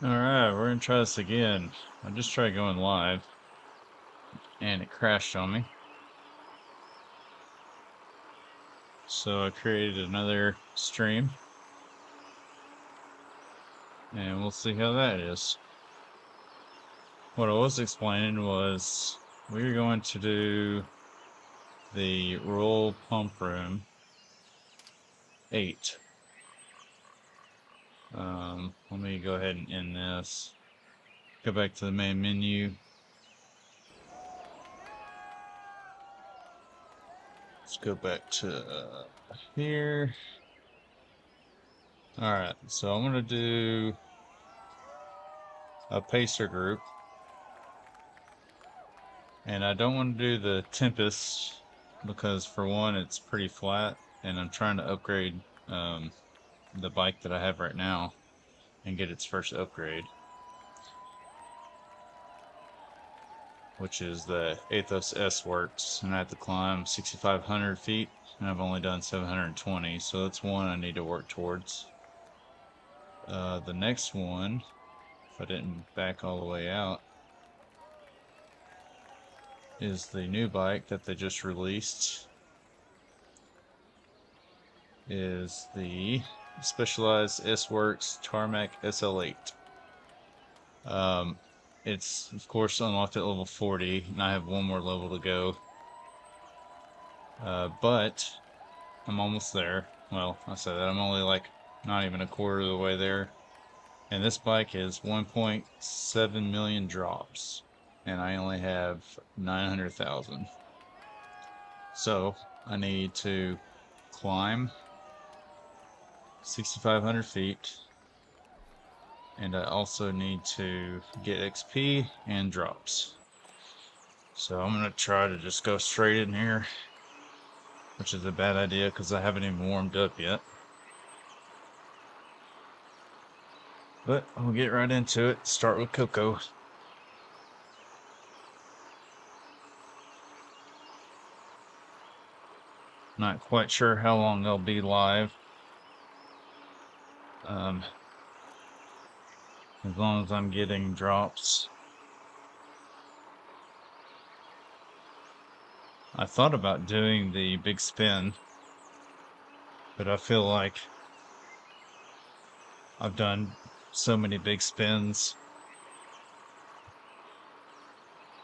Alright, we're gonna try this again. I just tried going live and it crashed on me. So I created another stream and we'll see how that is. What I was explaining was we were going to do the roll pump room 8. Let me go ahead and end this. Go back to the main menu. Let's go back to here. Alright, so I'm going to do a pacer group. And I don't want to do the Tempest because, for one, it's pretty flat, and I'm trying to upgrade the bike that I have right now and get its first upgrade, which is the Athos S Works, and I have to climb 6,500 feet, and I've only done 720, so that's one I need to work towards. The next one, if I didn't back all the way out, is the new bike that they just released. Is the Specialized S-Works Tarmac SL8. It's, of course, unlocked at level 40, and I have one more level to go. But I'm almost there. Well, I said that I'm only like not even a quarter of the way there. And this bike is 1.7 million drops, and I only have 900,000. So I need to climb 6,500 feet, and I also need to get XP and drops. So I'm going to try to just go straight in here, which is a bad idea because I haven't even warmed up yet. But I'll get right into it. Start with Coco. Not quite sure how long they'll be live. As long as I'm getting drops. I thought about doing the big spin, but I feel like I've done so many big spins,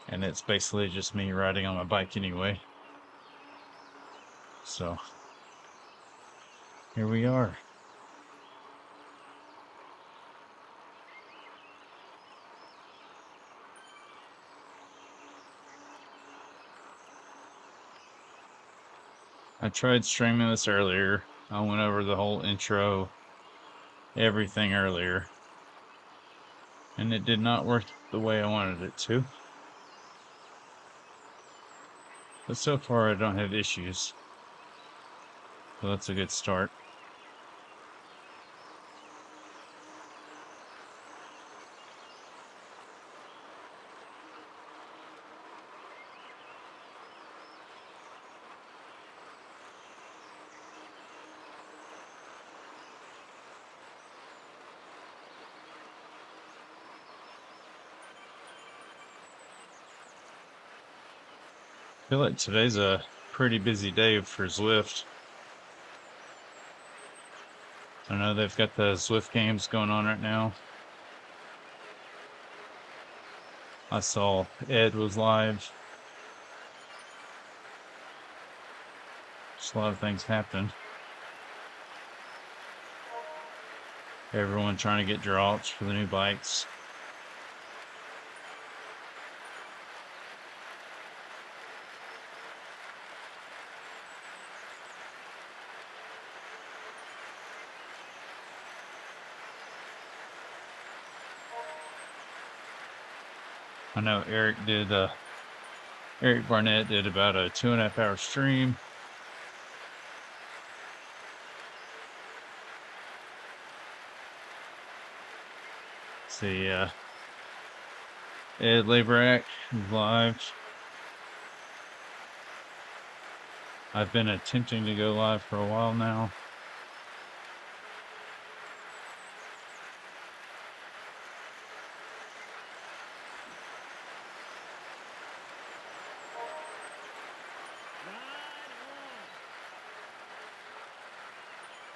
and it's basically just me riding on my bike anyway. So here we are. I tried streaming this earlier. I went over the whole intro, everything earlier, and it did not work the way I wanted it to. But so far I don't have issues. So that's a good start. I feel like today's a pretty busy day for Zwift. I know they've got the Zwift games going on right now. I saw Ed was live. Just a lot of things happened. Everyone trying to get drops for the new bikes. I know Eric Barnett did about a 2.5 hour stream. See, Ed Labrak is live. I've been attempting to go live for a while now.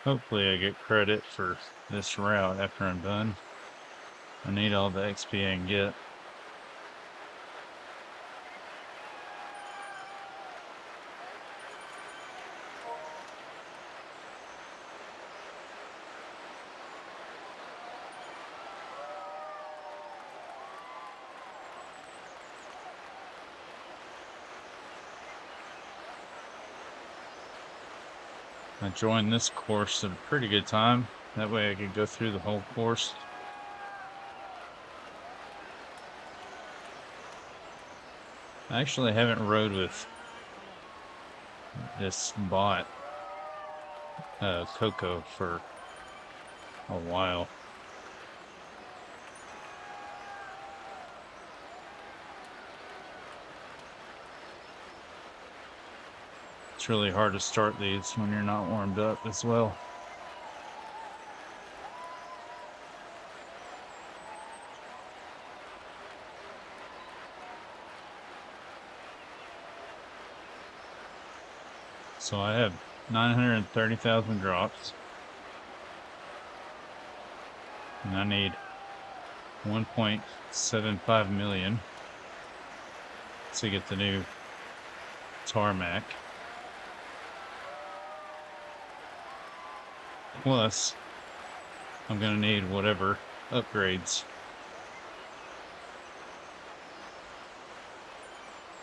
Hopefully I get credit for this route after I'm done. I need all the XP I can get. I joined this course at a pretty good time. That way I could go through the whole course. I actually haven't rode with this bot, Coco, for a while. It's really hard to start these when you're not warmed up as well. So I have 930,000 drops. And I need 1.75 million to get the new tarmac. Plus, I'm gonna need whatever upgrades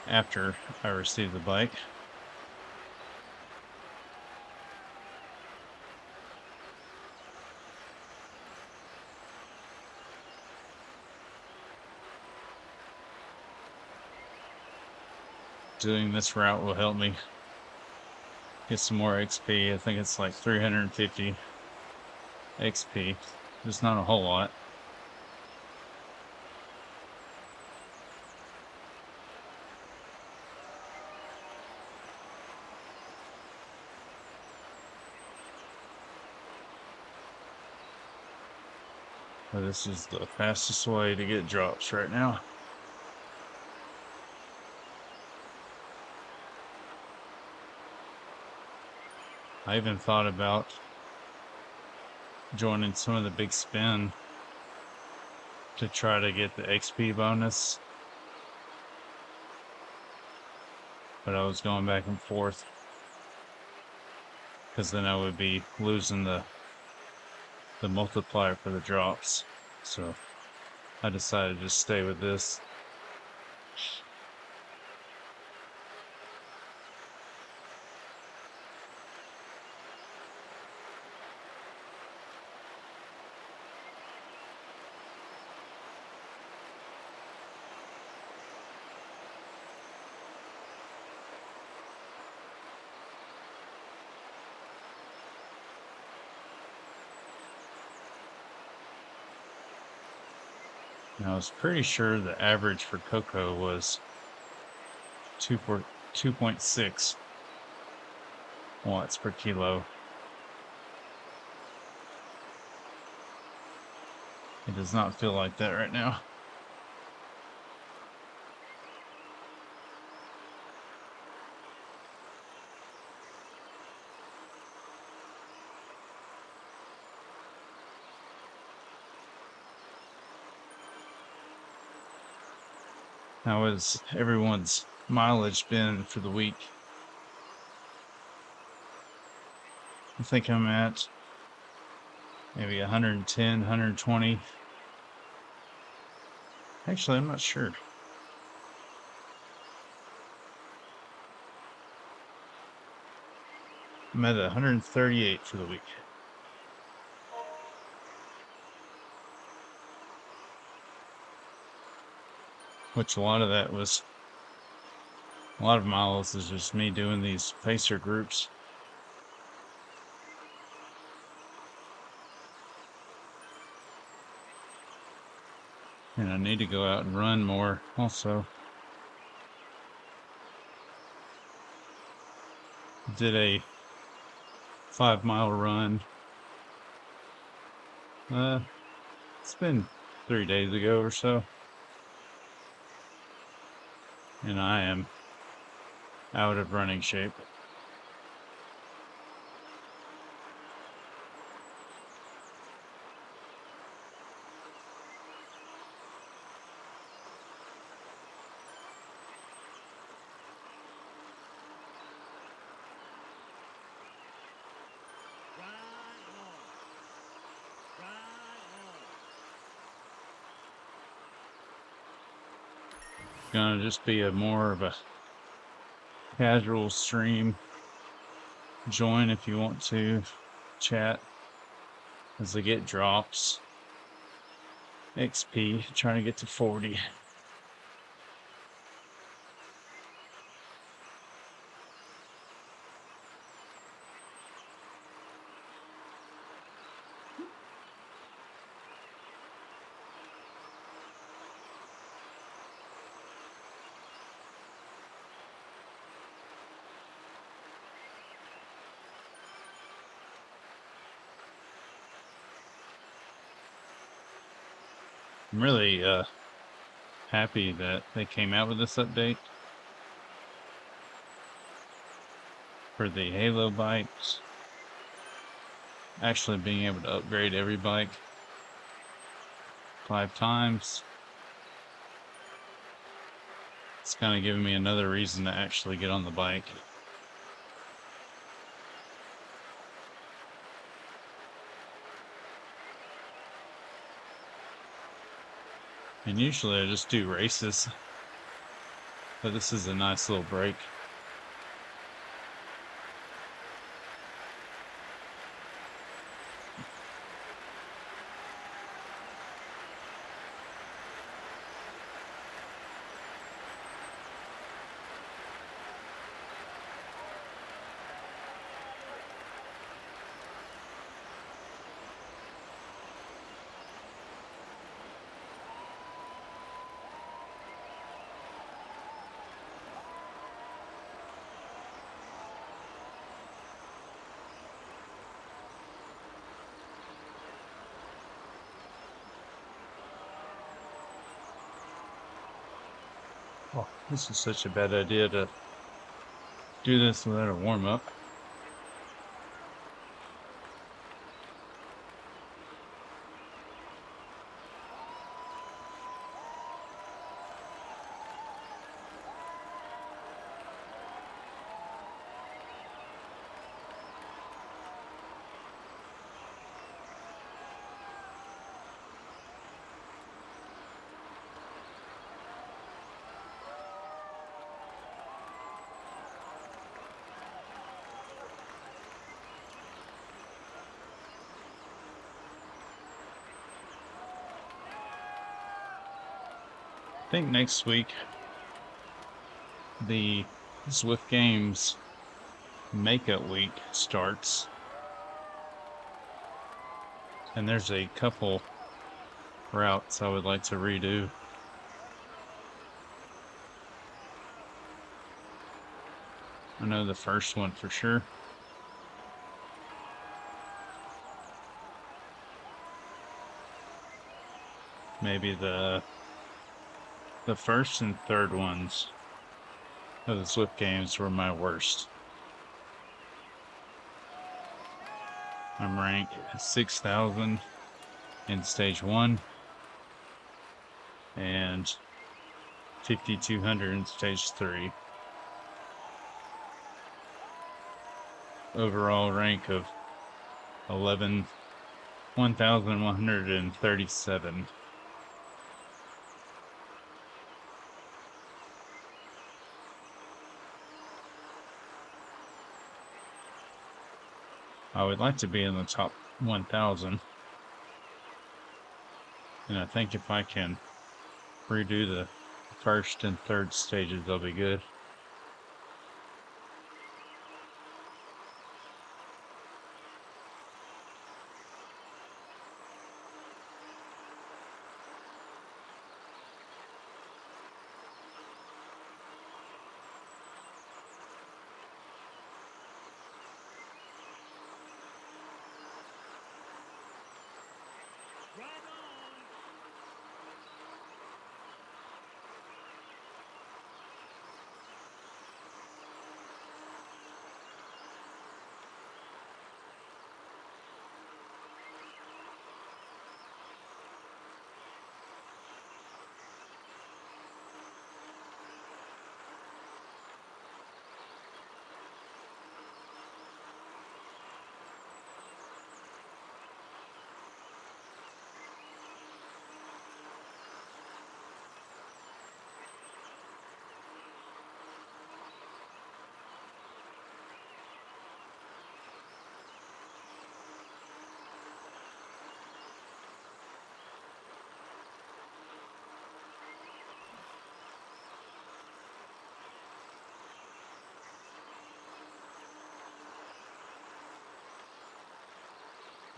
after I receive the bike. Doing this route will help me get some more XP. I think it's like 350 XP. Just not a whole lot. But this is the fastest way to get drops right now. I even thought about joining some of the big spin to try to get the XP bonus, but I was going back and forth because then I would be losing the multiplier for the drops. So I decided to just stay with this. Now I was pretty sure the average for cocoa was 2.6 watts per kilo. It does not feel like that right now. How has everyone's mileage been for the week? I think I'm at maybe 110, 120. Actually, I'm not sure. I'm at 138 for the week. Which a lot of that was, a lot of miles is just me doing these pacer groups. And I need to go out and run more also. Did a 5-mile run. It's been 3 days ago or so. And I am out of running shape. Gonna just be a more of a casual stream. Join if you want to chat as I get drops. XP, trying to get to 40. I'm really happy that they came out with this update for the Halo bikes. Actually being able to upgrade every bike 5 times. It's kind of giving me another reason to actually get on the bike. And usually I just do races, but this is a nice little break. Oh, this is such a bad idea to do this without a warm-up. I think next week the Zwift Games Makeup Week starts, and there's a couple routes I would like to redo. I know the first one for sure. Maybe the first and third ones of the Zwift Games were my worst. I'm ranked 6,000 in stage 1 and 5,200 in stage 3. Overall rank of 1,137. I would like to be in the top 1,000. And I think if I can redo the first and third stages, I'll be good.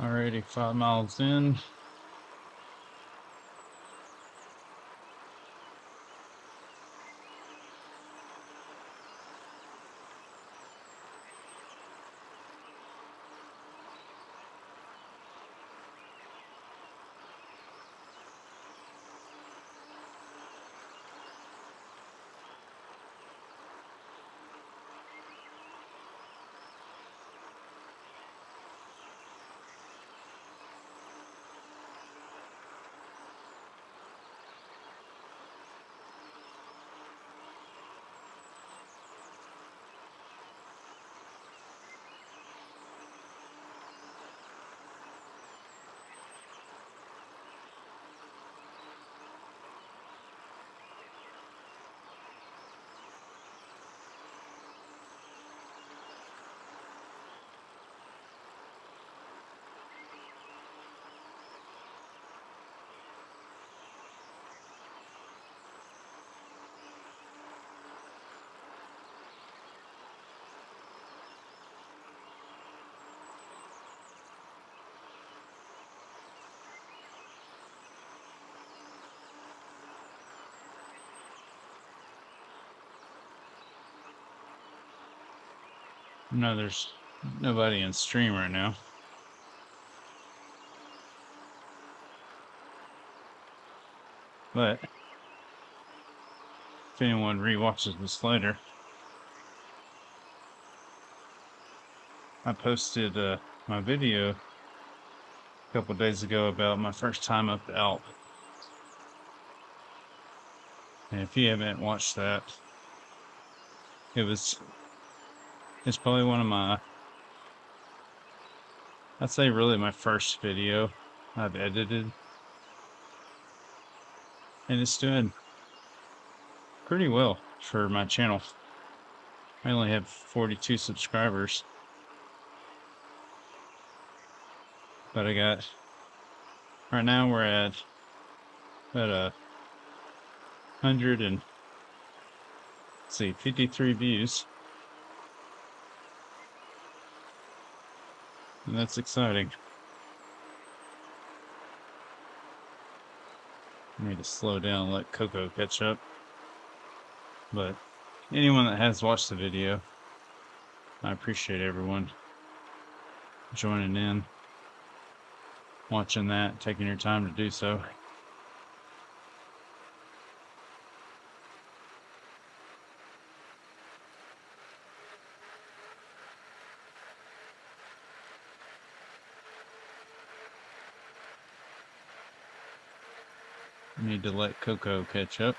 Already 5 miles in. No, there's nobody in stream right now. But if anyone rewatches this later, I posted my video a couple days ago about my first time up the Alp. And if you haven't watched that, it's probably one of my, I'd say really my first video I've edited. And it's doing pretty well for my channel. I only have 42 subscribers. But right now we're at about 53 views. And that's exciting. I need to slow down and let Coco catch up. But anyone that has watched the video, I appreciate everyone joining in, watching that, taking your time to do so. I need to let Coco catch up.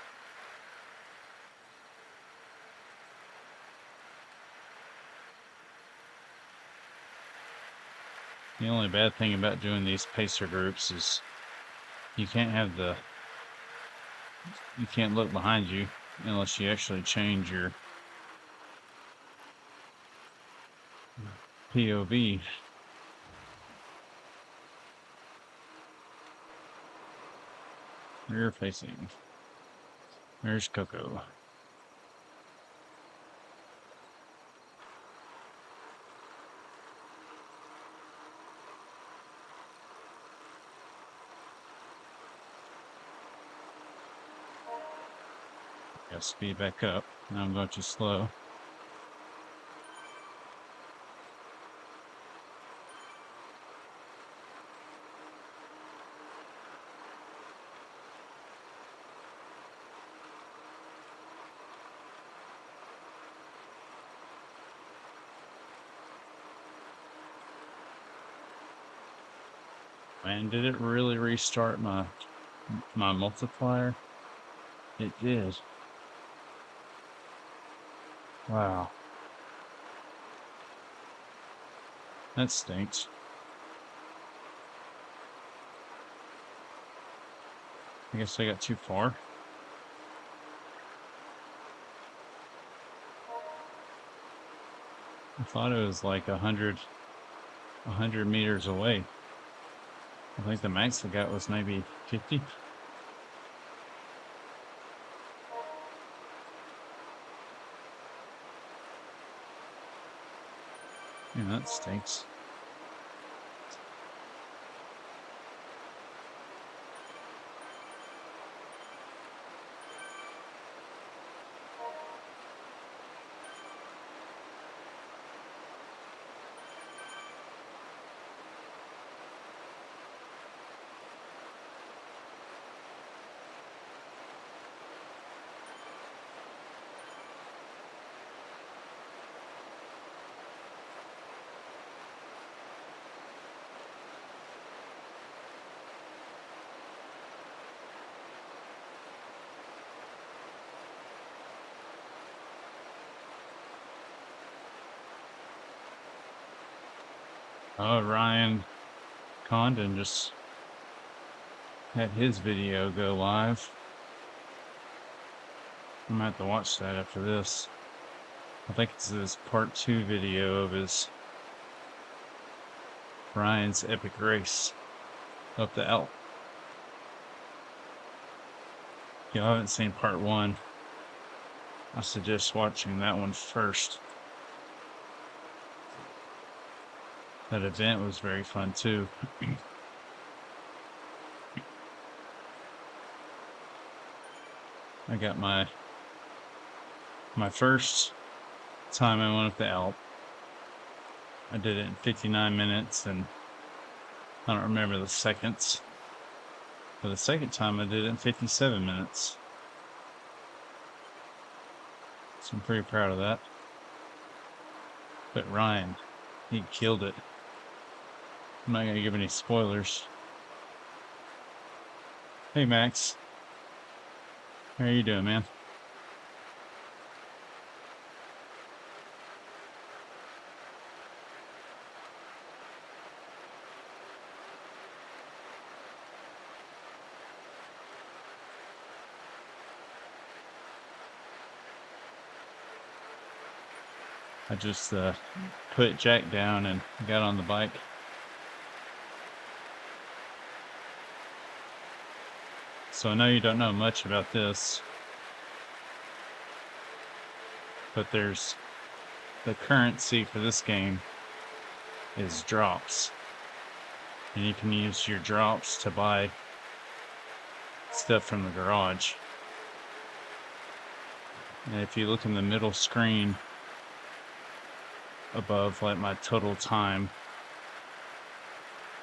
The only bad thing about doing these pacer groups is you can't look behind you unless you actually change your POV. Rear facing. There's Coco. Got speed back up. Now I'm going too slow. Man, did it really restart my multiplier? It did. Wow. That stinks. I guess I got too far. I thought it was like 100 meters away. I think the max I got was maybe 50. Yeah, that stinks. Oh, Ryan Condon just had his video go live. I'm gonna have to watch that after this. I think it's his part 2 video of his Ryan's epic race up the Alp. If you haven't seen part 1, I suggest watching that one first. That event was very fun too. I got my first time I went up the Alp. I did it in 59 minutes, and I don't remember the seconds. But the second time I did it in 57 minutes. So I'm pretty proud of that. But Ryan, he killed it. I'm not going to give any spoilers. Hey Max. How are you doing, man? I just put Jack down and got on the bike. So I know you don't know much about this, but there's the currency for this game is drops. And you can use your drops to buy stuff from the garage. And if you look in the middle screen above like my total time,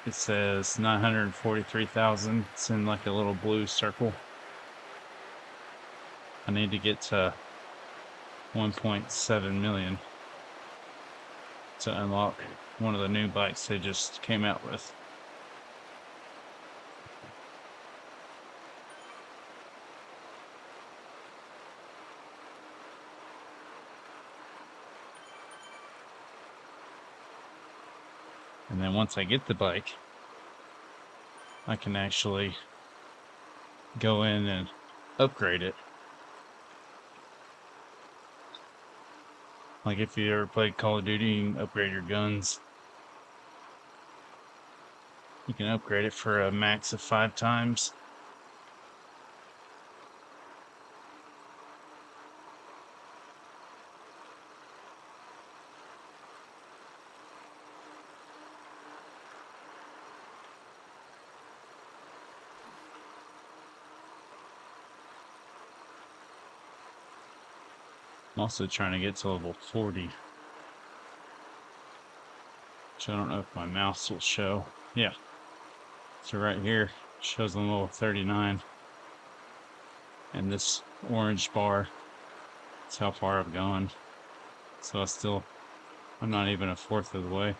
it says 943,000. It's in like a little blue circle. I need to get to 1.7 million to unlock one of the new bikes they just came out with. And then once I get the bike, I can actually go in and upgrade it. Like if you ever played Call of Duty, you can upgrade your guns. You can upgrade it for a max of 5 times. I'm also trying to get to level 40. Which I don't know if my mouse will show. Yeah. So right here shows I'm level 39. And this orange bar is how far I've gone. So I'm not even a fourth of the way.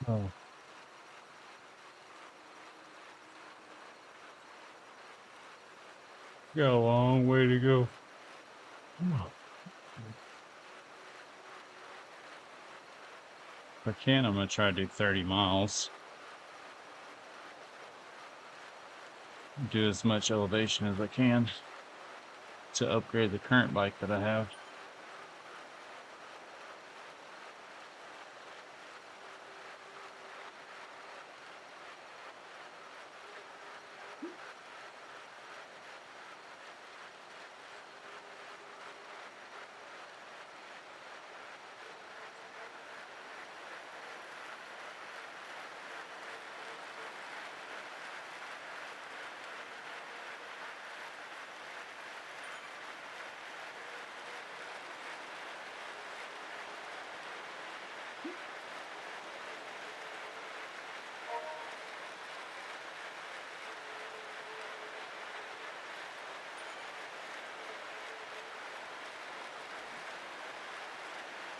Oh. Got a long way to go. If I can, I'm going to try to do 30 miles. Do as much elevation as I can to upgrade the current bike that I have.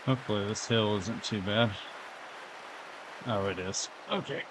Hopefully this hill isn't too bad. Oh, it is. Okay.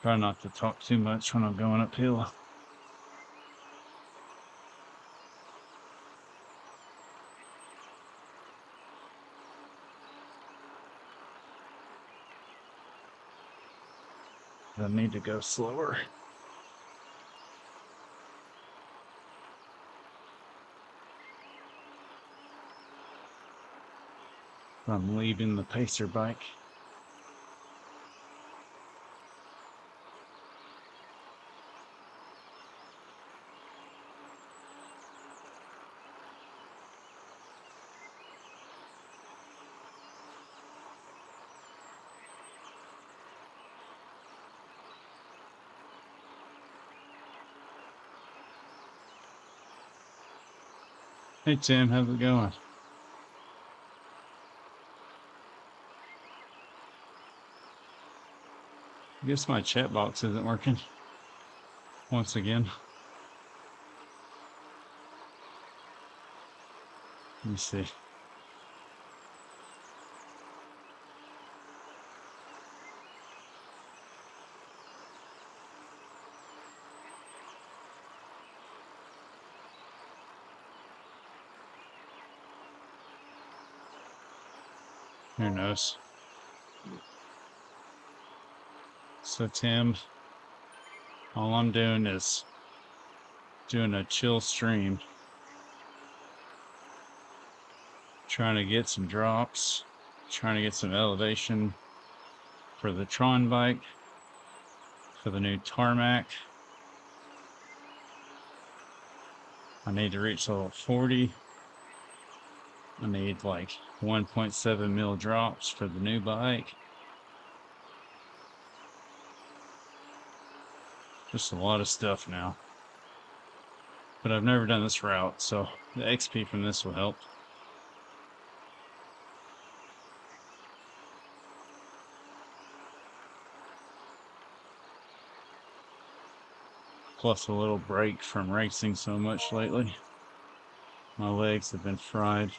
Try not to talk too much when I'm going uphill. I need to go slower. I'm leaving the pacer bike. Hey Tim, how's it going? I guess my chat box isn't working. Once again. Let me see. Who knows? So Tim, all I'm doing is doing a chill stream. Trying to get some drops. Trying to get some elevation for the Tron bike. For the new tarmac. I need to reach level 40. I need like 1.7 mil drops for the new bike. Just a lot of stuff now. But I've never done this route, so the XP from this will help. Plus a little break from racing so much lately. My legs have been fried.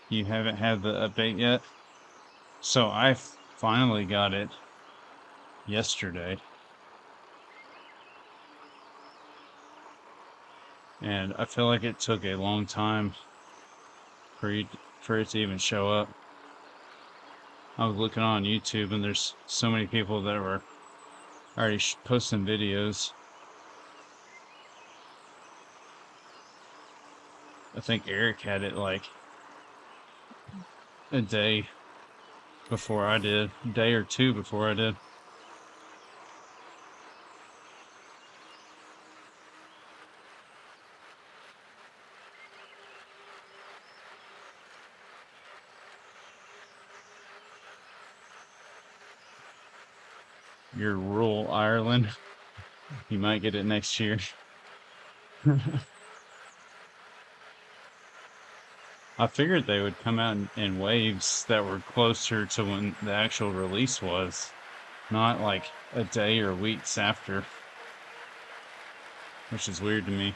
You haven't had the update yet? So I finally got it yesterday. And I feel like it took a long time for it to even show up. I was looking on YouTube and there's so many people that were already posting videos. I think Eric had it like a day before I did, a day or two before I did. You're rural Ireland. You might get it next year. I figured they would come out in waves that were closer to when the actual release was, not like a day or weeks after, which is weird to me.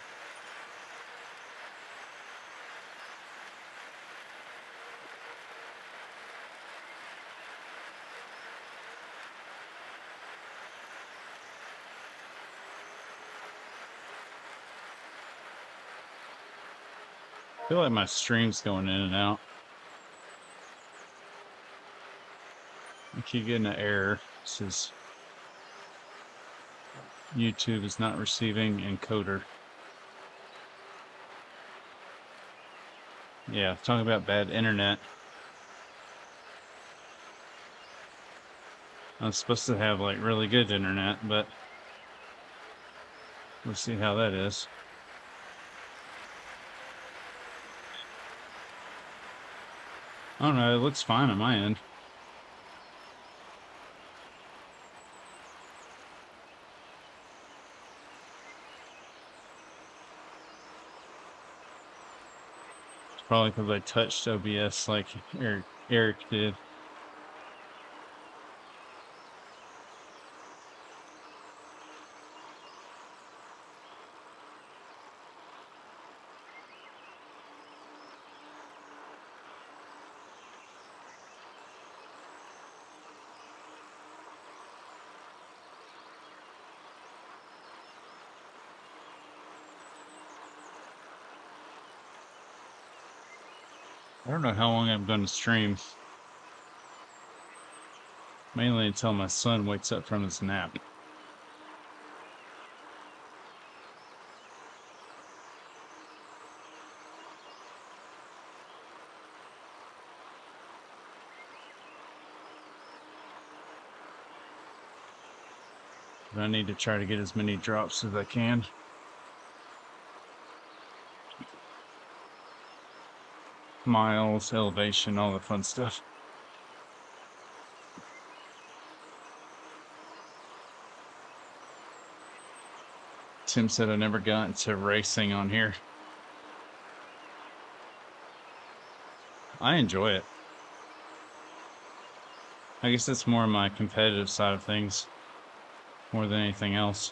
feel like my stream's going in and out. I keep getting an error. It says YouTube is not receiving encoder. Yeah, talking about bad internet. I'm supposed to have like really good internet, but we'll see how that is. I don't know, it looks fine on my end. It's probably because I touched OBS like Eric did. I don't know how long I'm going to stream. Mainly until my son wakes up from his nap. But I need to try to get as many drops as I can. Miles, elevation, all the fun stuff. Tim said I never got into racing on here. I enjoy it. I guess that's more my competitive side of things, more than anything else.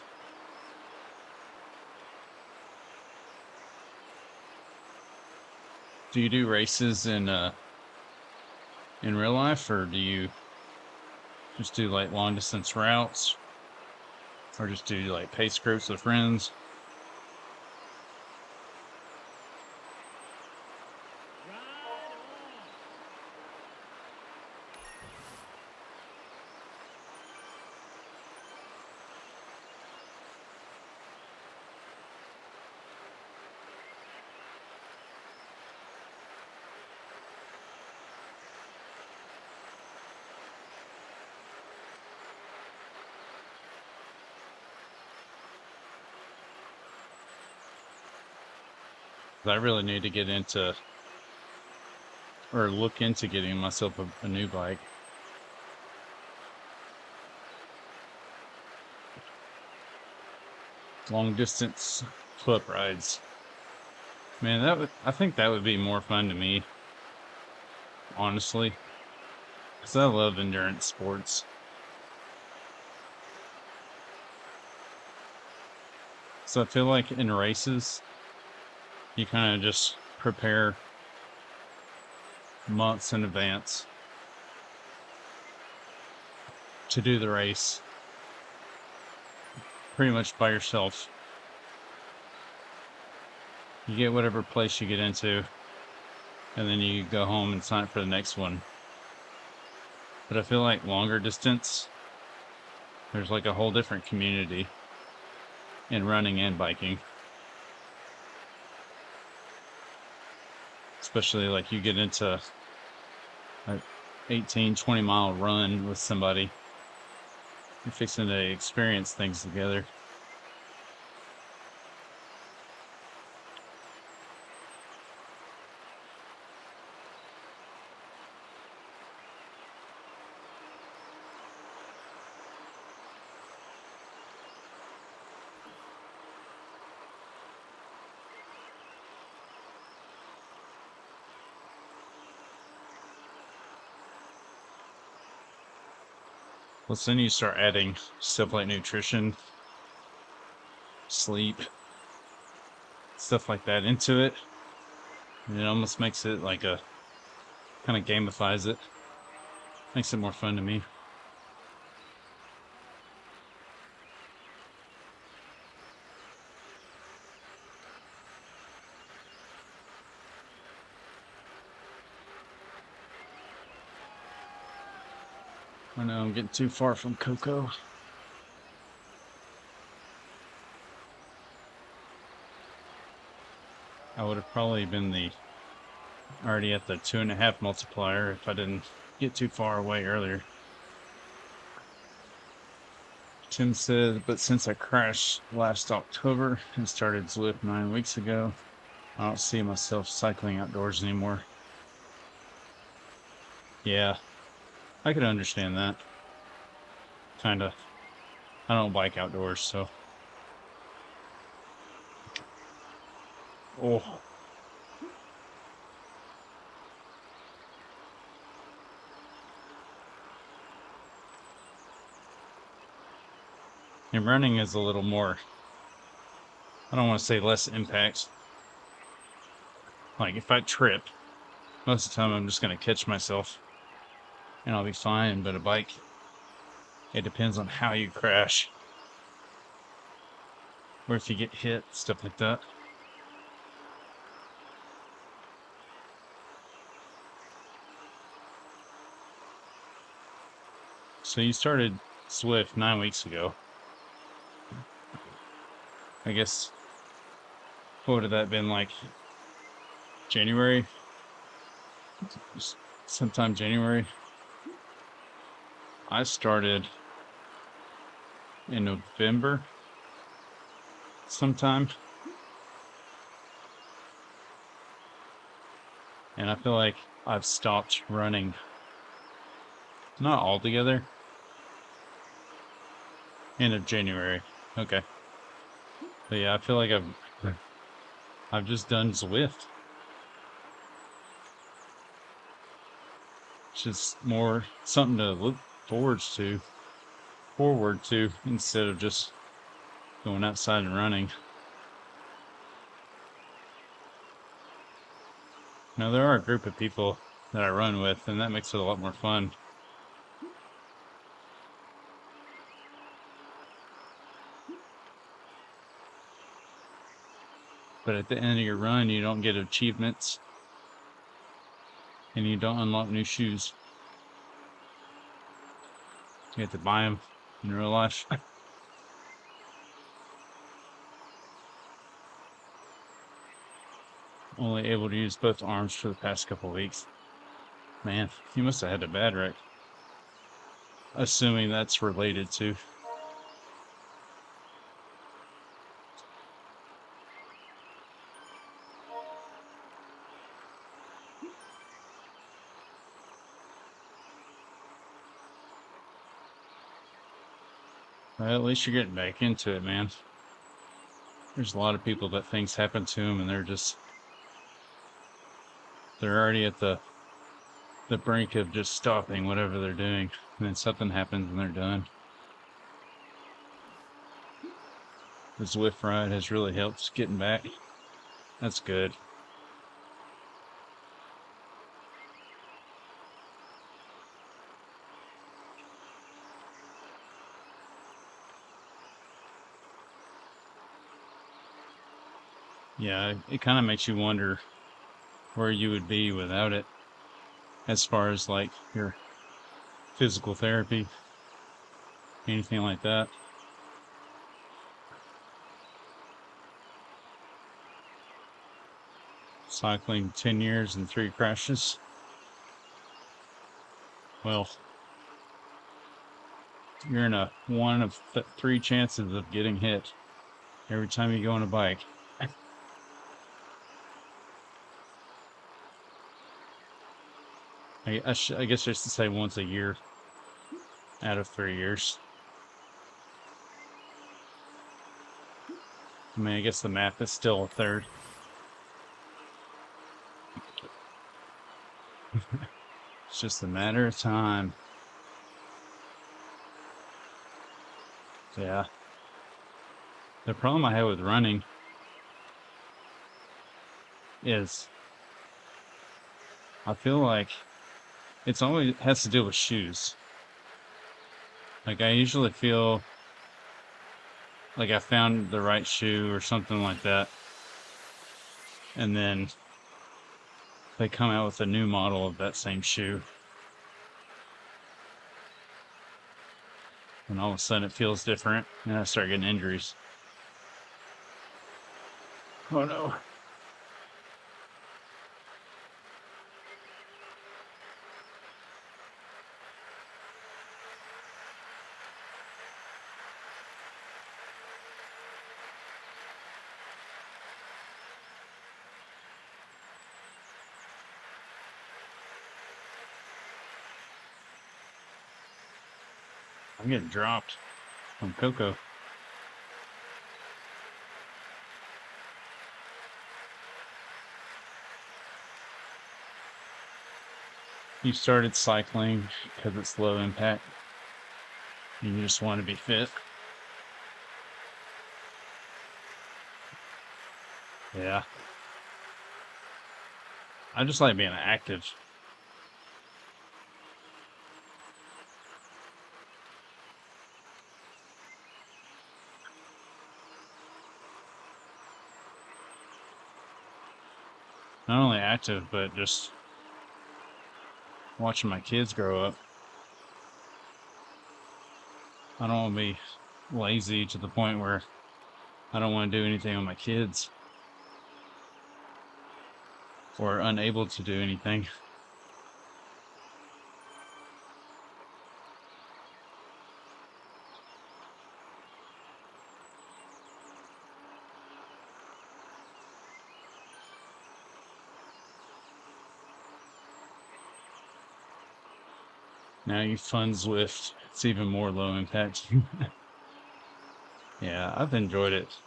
Do you do races in real life, or do you just do like long distance routes, or just do like pace groups with friends? I really need to get into, or look into getting myself a new bike. Long distance flip rides. Man, I think that would be more fun to me, honestly, because I love endurance sports. So I feel like in races, you kind of just prepare months in advance to do the race, pretty much by yourself. You get whatever place you get into, and then you go home and sign up for the next one. But I feel like longer distance, there's like a whole different community in running and biking. Especially like you get into an 18, 20-mile run with somebody. You're fixing to experience things together. Well, so then you start adding stuff like nutrition, sleep, stuff like that into it. And it almost makes it like a, kind of gamifies it. Makes it more fun to me. I know I'm getting too far from Coco. I would have probably been already at the 2.5 multiplier if I didn't get too far away earlier. Tim said, but since I crashed last October and started Zwift 9 weeks ago, I don't see myself cycling outdoors anymore. Yeah, I could understand that. Kinda. I don't bike outdoors, so. Oh, and running is a little more, I don't want to say less impact. Like if I trip, most of the time I'm just going to catch myself and I'll be fine. But a bike, it depends on how you crash or if you get hit, stuff like that. So you started Zwift 9 weeks ago. I guess, what would have that been like? January? Sometime January. I started in November sometime. And I feel like I've stopped running. Not altogether. End of January. Okay. But yeah, I feel like I've just done Zwift. It's just more something to look forward to instead of just going outside and running. Now there are a group of people that I run with, and that makes it a lot more fun. But at the end of your run, you don't get achievements and you don't unlock new shoes. You have to buy them in real life. Only able to use both arms for the past couple of weeks. Man, you must have had a bad wreck. Assuming that's related to. Well, at least you're getting back into it, man. There's a lot of people that things happen to them and they're already at the brink of just stopping whatever they're doing. And then something happens and they're done. The Zwift ride has really helped getting back. That's good. Yeah, it kind of makes you wonder where you would be without it as far as like your physical therapy, anything like that. Cycling 10 years and 3 crashes. Well, you're in a one of 3 chances of getting hit every time you go on a bike. I guess I should say once a year out of 3 years. I mean, I guess the math is still a third. It's just a matter of time. Yeah. The problem I have with running is I feel like it's always has to do with shoes. Like I usually feel like I found the right shoe or something like that. And then they come out with a new model of that same shoe. and all of a sudden it feels different, and I start getting injuries. Oh no. I'm getting dropped from Coco. You started cycling because it's low impact. You just want to be fit. Yeah. I just like being active. Not only active, but just watching my kids grow up. I don't want to be lazy to the point where I don't want to do anything with my kids or unable to do anything. Now you fun Zwift. It's even more low impact. Yeah, I've enjoyed it.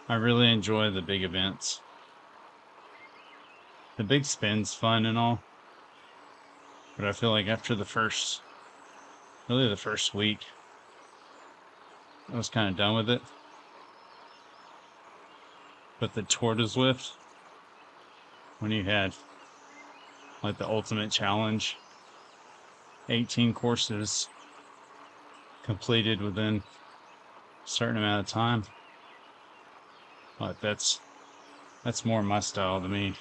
I really enjoy the big events. The big spin's fun and all, but I feel like after the first week, I was kind of done with it. But the Tour de Zwift, when you had like the ultimate challenge, 18 courses completed within a certain amount of time, like that's more my style to me.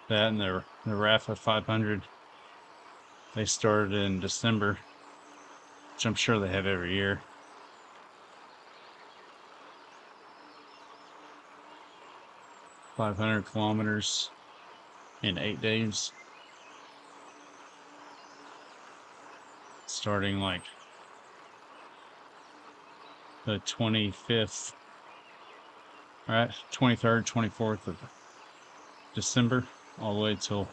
That and the Rafa 500, they started in December, which I'm sure they have every year. 500 kilometers in 8 days, starting like the 25th, right? 23rd, 24th of December, all the way till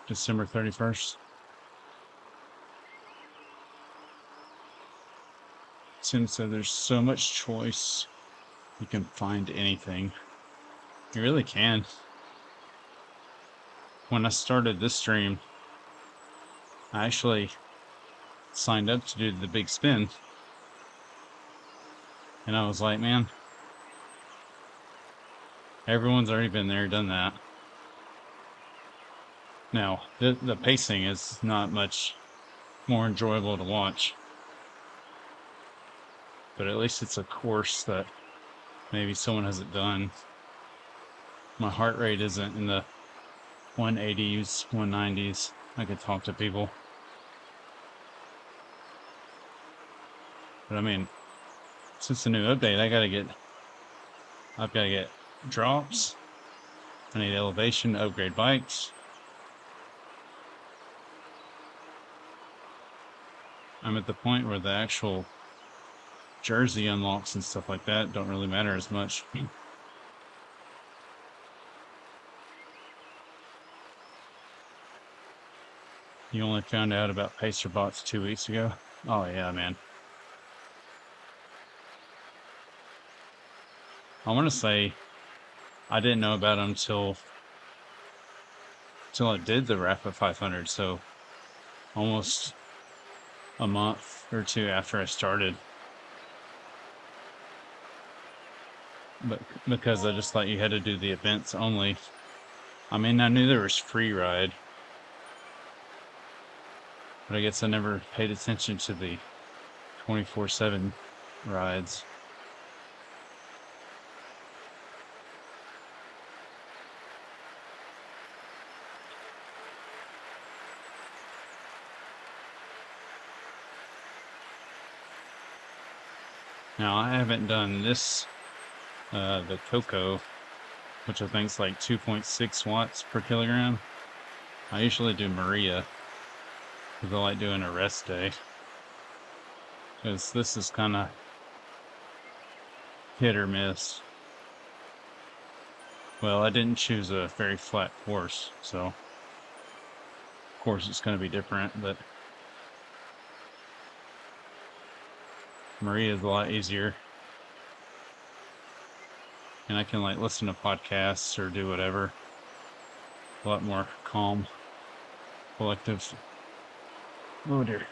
December 31st. Since there's so much choice, you can find anything. You really can. When I started this stream, I actually signed up to do the big spin. And I was like, man, everyone's already been there, done that. Now, the pacing is not much more enjoyable to watch. But at least it's a course that maybe someone hasn't done. My heart rate isn't in the 180s, 190s. I could talk to people. But I mean, since the new update, I've got to get drops. I need elevation to upgrade bikes. I'm at the point where the actual jersey unlocks and stuff like that don't really matter as much. You only found out about Pacer bots 2 weeks ago? Oh yeah, man. I want to say I didn't know about them till I did the Rafa 500, so almost a month or two after I started. But because I just thought you had to do the events only. I mean, I knew there was free ride, but I guess I never paid attention to the 24/7 rides. Now, I haven't done this, the cocoa, which I think is like 2.6 watts per kilogram. I usually do Maria, because I like doing a rest day. Because this is kind of hit or miss. Well, I didn't choose a very flat course, so of course it's going to be different, but Maria is a lot easier. And I can like listen to podcasts or do whatever. A lot more calm, collective. Oh dear.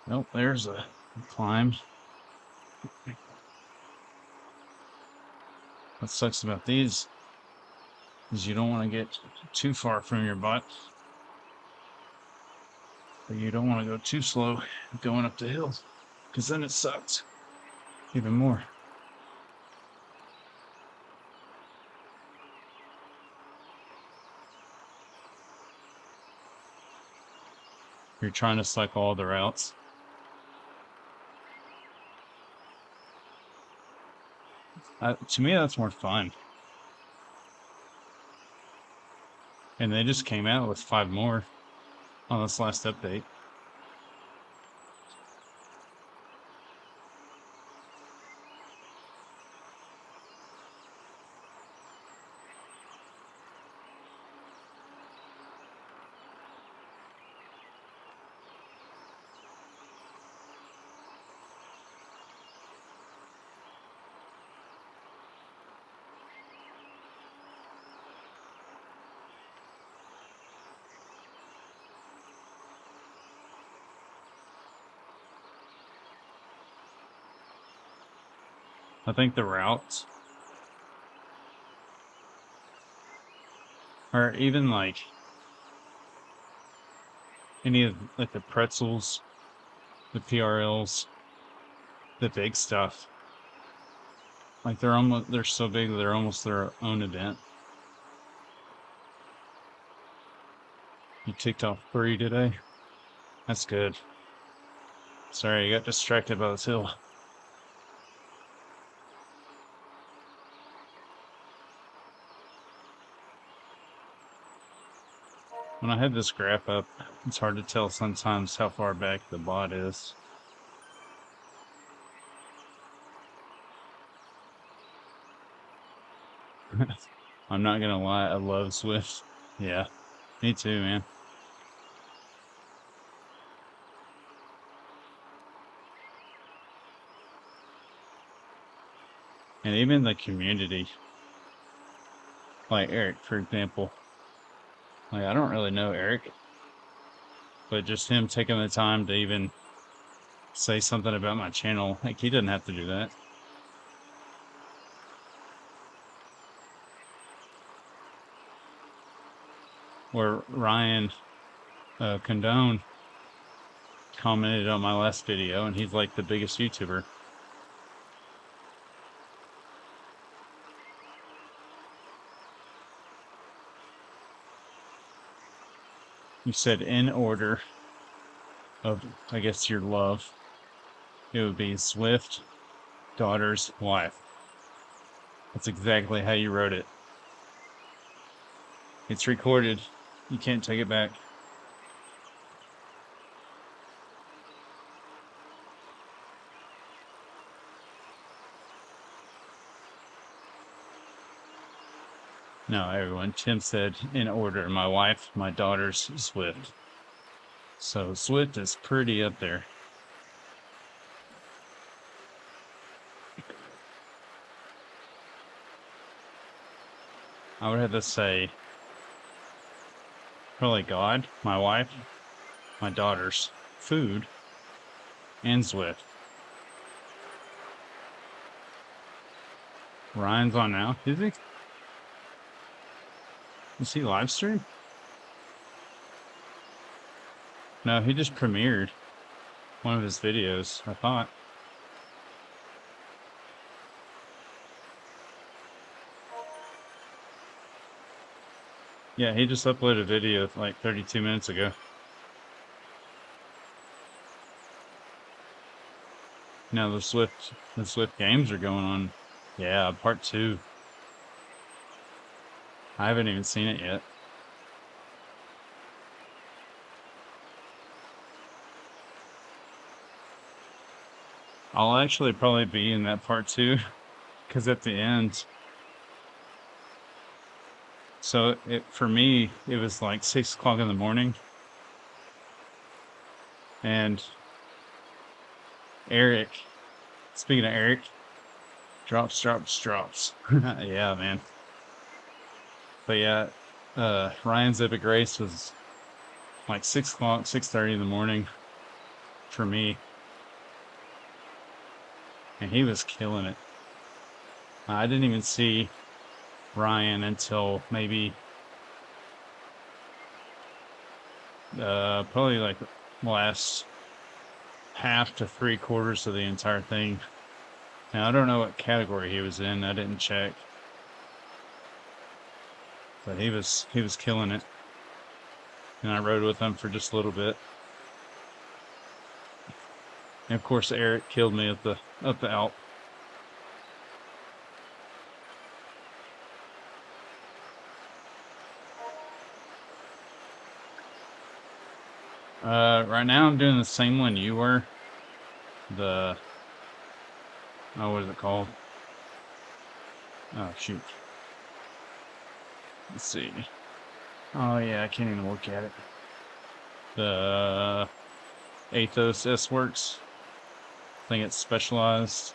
Nope, there's a climb. What sucks about these is you don't want to get too far from your butt, but you don't want to go too slow going up the hill, because then it sucks even more. You're trying to cycle all the routes. To me, that's more fun. And they just came out with 5 more on this last update. I think the routes, or even like any of like the pretzels, the PRLs, the big stuff, like they're so big that they're almost their own event. You ticked off 3 today? That's good. Sorry, I got distracted by this hill. When I have this graph up, it's hard to tell sometimes how far back the bot is. I'm not gonna lie, I love Zwift. Yeah, me too, man. And even the community, like Eric, for example. Like, I don't really know Eric, but just him taking the time to even say something about my channel, like, he doesn't have to do that. Or Ryan Condone commented on my last video, and he's like the biggest YouTuber. You said in order of, I guess, your love, it would be Zwift, daughters, wife. That's exactly how you wrote it. It's recorded. You can't take it back. No, everyone. Tim said in order. My wife, my daughters, Zwift. So Zwift is pretty up there. I would have to say probably God, my wife, my daughters, food, and Zwift. Ryan's on now. Is he? Is he live stream? No, he just premiered one of his videos, I thought. Yeah, he just uploaded a video like 32 minutes ago. Now the Swift games are going on. Yeah, part 2. I haven't even seen it yet. I'll actually probably be in that part 2 because at the end, so for me it was like 6 o'clock in the morning, and Eric, speaking of Eric, drops. Yeah, man. But yeah, Ryan's epic race was like 6 o'clock, 6:30 in the morning for me, and he was killing it. I didn't even see Ryan until maybe probably like last half to 3/4 of the entire thing. Now I don't know what category he was in. I didn't check, but he was killing it, and I rode with him for just a little bit. And of course, Eric killed me up the Alp. Right now I'm doing the same one you were. The what is it called? Oh shoot. Let's see. Oh yeah, I can't even look at it. The Athos S Works. I think it's specialized.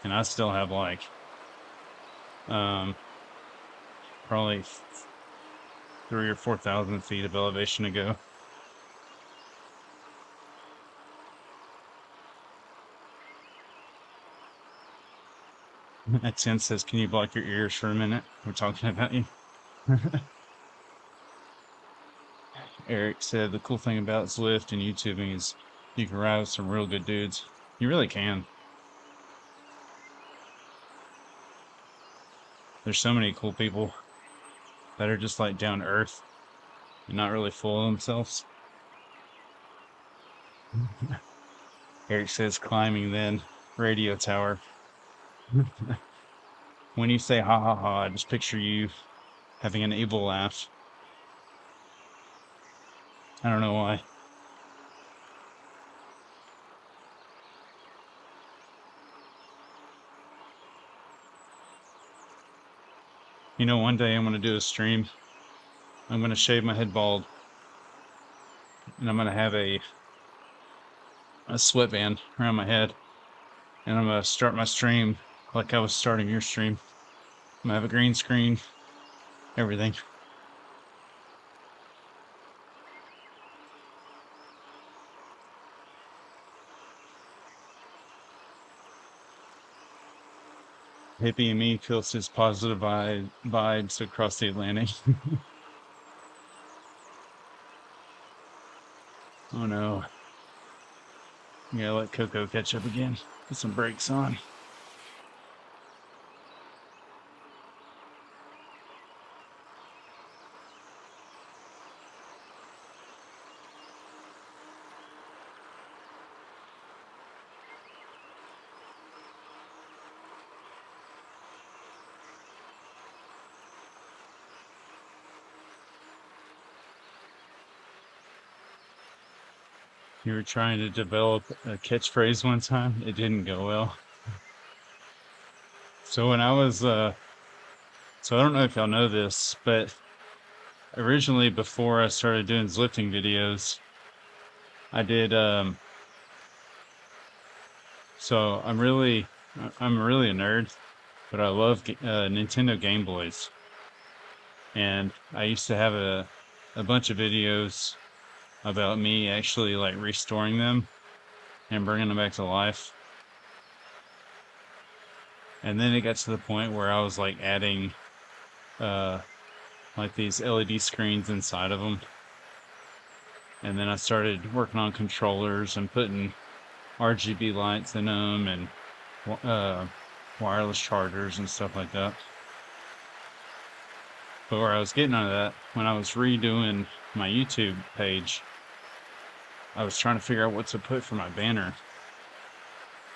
And I still have like probably 3,000 or 4,000 feet of elevation to go. That 10 says, "Can you block your ears for a minute? We're talking about you." Eric said, "The cool thing about Zwift and YouTubing is you can ride with some real good dudes." You really can. There's so many cool people that are just like down to earth and not really full of themselves. Eric says, "Climbing then, radio tower." When you say ha ha ha, I just picture you having an evil laugh. I don't know why. You know, one day I'm going to do a stream. I'm going to shave my head bald, and I'm going to have a sweatband around my head, and I'm going to start my stream like I was starting your stream. I'm going to have a green screen, everything. Hippie and me feels his positive vibes across the Atlantic. Oh no. I gotta let Coco catch up again. Put some brakes on. You were trying to develop a catchphrase one time. It didn't go well. So when I was, so I don't know if y'all know this, but originally before I started doing Zwifting videos, I did, so I'm really a nerd, but I love Nintendo Game Boys. And I used to have a bunch of videos about me actually like restoring them and bringing them back to life. And then it got to the point where I was like adding like these LED screens inside of them. And then I started working on controllers and putting RGB lights in them and wireless chargers and stuff like that. But where I was getting out of that, when I was redoing my YouTube page, I was trying to figure out what to put for my banner.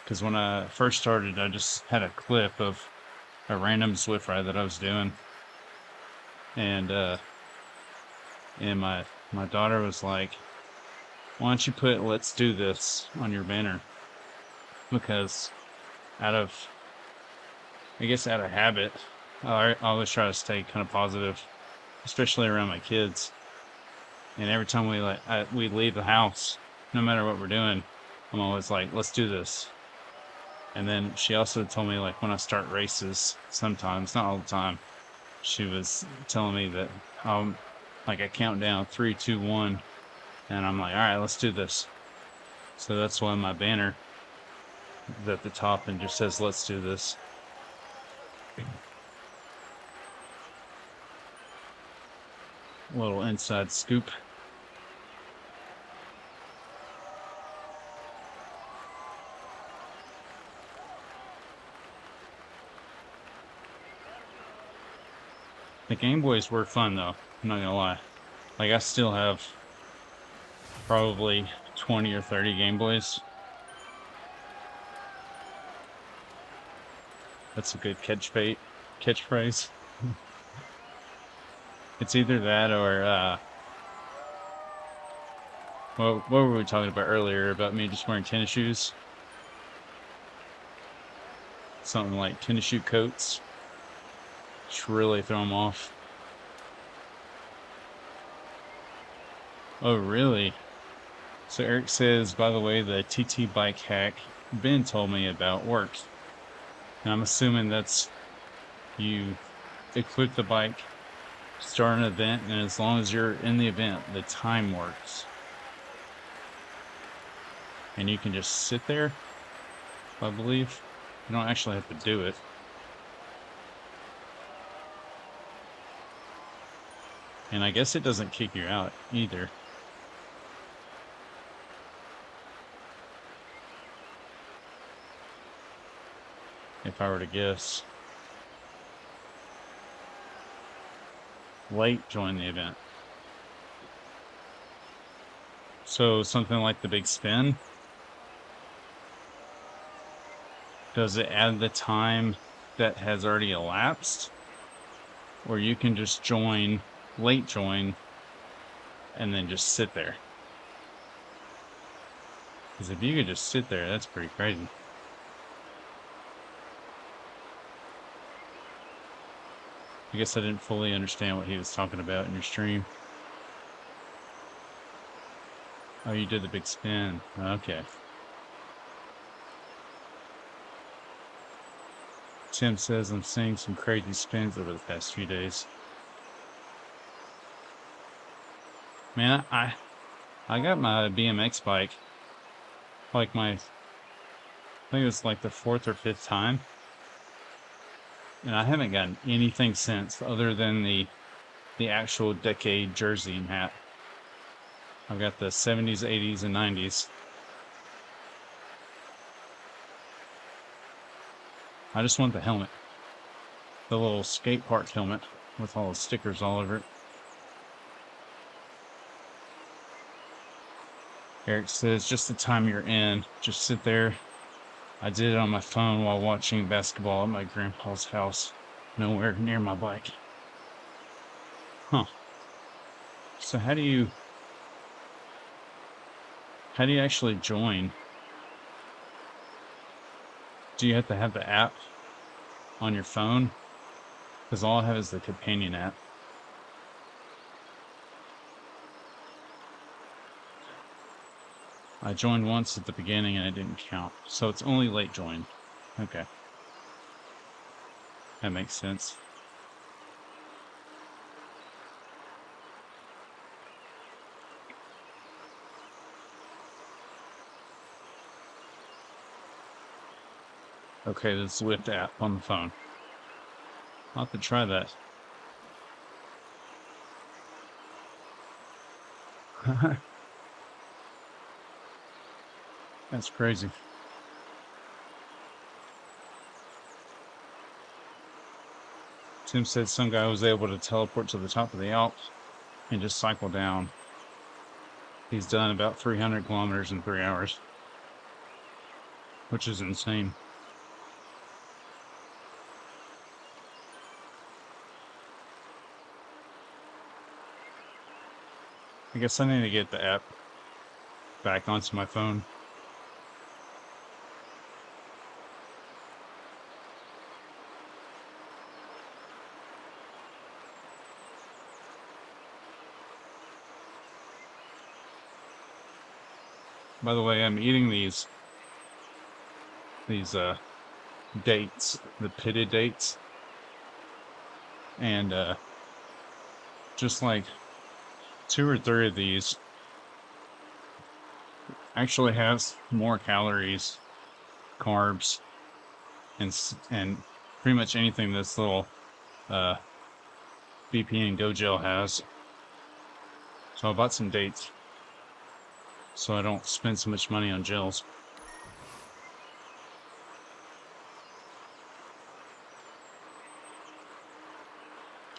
Because when I first started, I just had a clip of a random Zwift ride that I was doing. And my daughter was like, why don't you put "let's do this" on your banner? Because out of, I guess out of habit, I always try to stay kind of positive, especially around my kids. And every time we leave the house, no matter what we're doing, I'm always like, let's do this. And then she also told me, like, when I start races, sometimes, not all the time, she was telling me that like I count down 3, 2, 1, and I'm like, all right, let's do this. So that's why my banner is at the top and just says, let's do this. Little inside scoop. The Game Boys were fun though, I'm not gonna lie. Like, I still have probably 20 or 30 Game Boys. That's a good catchphrase. It's either that or what were we talking about earlier about me just wearing tennis shoes? Something like tennis shoe coats. Just really throw them off. Oh, really? So Eric says, by the way, the TT bike hack Ben told me about works. And I'm assuming that's you equip the bike, start an event, and as long as you're in the event, the time works. And you can just sit there, I believe. You don't actually have to do it. And I guess it doesn't kick you out either. If I were to guess. Late join the event. So something like the big spin. Does it add the time that has already elapsed? Or you can just join, late join, and then just sit there. Because if you could just sit there, that's pretty crazy. I guess I didn't fully understand what he was talking about in your stream. Oh, you did the big spin. Okay. Tim says I'm seeing some crazy spins over the past few days. Man, I got my BMX bike like I think it was like the 4th or 5th time. And I haven't gotten anything since other than the actual decade jersey and hat. I've got the 70s, 80s, and 90s. I just want the helmet. The little skate park helmet with all the stickers all over it. Eric says, just the time you're in, just sit there. I did it on my phone while watching basketball at my grandpa's house, nowhere near my bike. Huh. So how do you actually join? Do you have to have the app on your phone? Because all I have is the companion app. I joined once at the beginning and it didn't count. So it's only late join. Okay. That makes sense. Okay, the Zwift app on the phone. I'll have to try that. That's crazy. Tim said some guy was able to teleport to the top of the Alps and just cycle down. He's done about 300 kilometers in 3 hours, which is insane. I guess I need to get the app back onto my phone. By the way, I'm eating these dates, the pitted dates, and just like 2 or 3 of these actually has more calories, carbs, and pretty much anything this little BP and Go Gel has. So I bought some dates so I don't spend so much money on gels.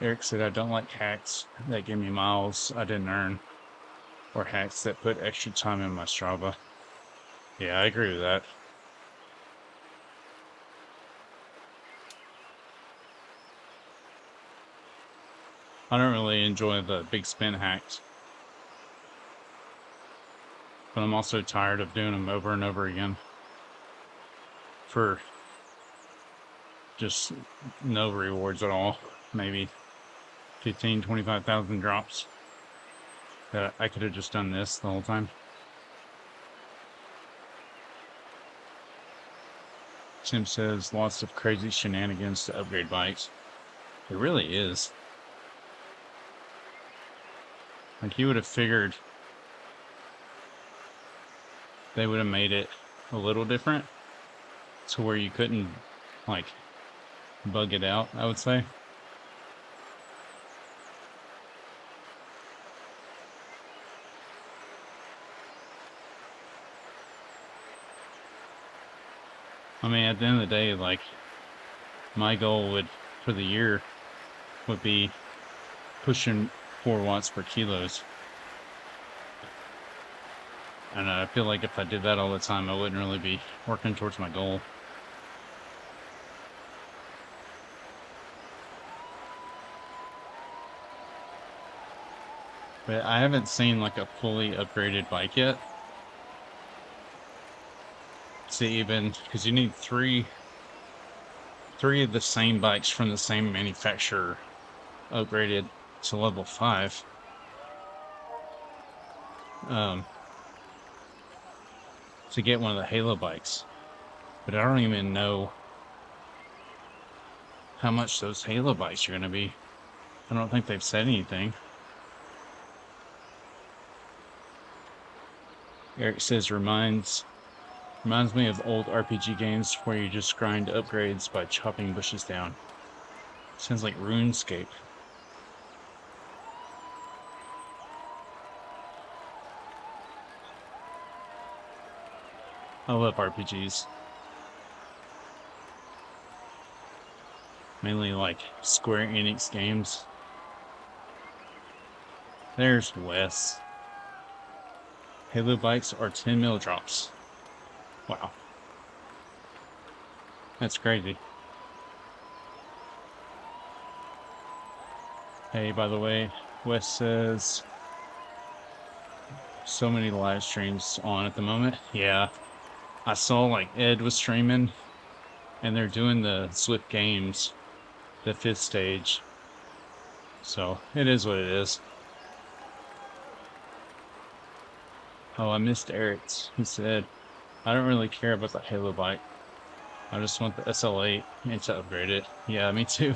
Eric said I don't like hacks that give me miles I didn't earn, or hacks that put extra time in my Strava. Yeah, I agree with that. I don't really enjoy the big spin hacks, but I'm also tired of doing them over and over again for just no rewards at all. Maybe 15, 25,000 drops. That I could have just done this the whole time. Tim says lots of crazy shenanigans to upgrade bikes. It really is. Like, you would have figured they would have made it a little different to where you couldn't, like, bug it out, I would say. I mean, at the end of the day, like, my goal for the year would be pushing 4 watts per kilos. And I feel like if I did that all the time, I wouldn't really be working towards my goal. But I haven't seen like a fully upgraded bike yet. See, even because you need three of the same bikes from the same manufacturer upgraded to level 5. To get one of the Halo bikes. But I don't even know how much those Halo bikes are going to be. I don't think they've said anything. Eric says reminds me of old RPG games where you just grind upgrades by chopping bushes down. Sounds like RuneScape. I love RPGs. Mainly like Square Enix games. There's Wes. Halo bikes are 10 mil drops. Wow. That's crazy. Hey, by the way, Wes says so many live streams on at the moment. Yeah. I saw like Ed was streaming and they're doing the Zwift games, the 5th stage. So it is what it is. Oh, I missed Eric's. He said, I don't really care about the Halo bike. I just want the SL8 and to upgrade it. Yeah, me too.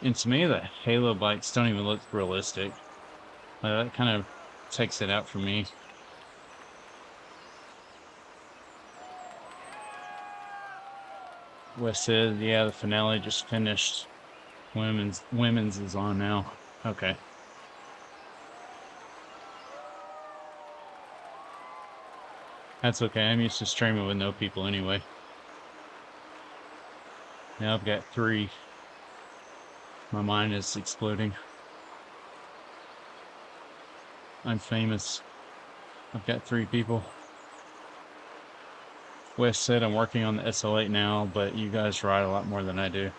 And to me, the Halo bikes don't even look realistic. That kind of takes it out for me. Wes said, yeah, the finale just finished. Women's is on now. Okay. That's okay. I'm used to streaming with no people anyway. Now I've got 3. My mind is exploding. I'm famous. I've got 3 people. Wes said I'm working on the SL8 now, but you guys ride a lot more than I do.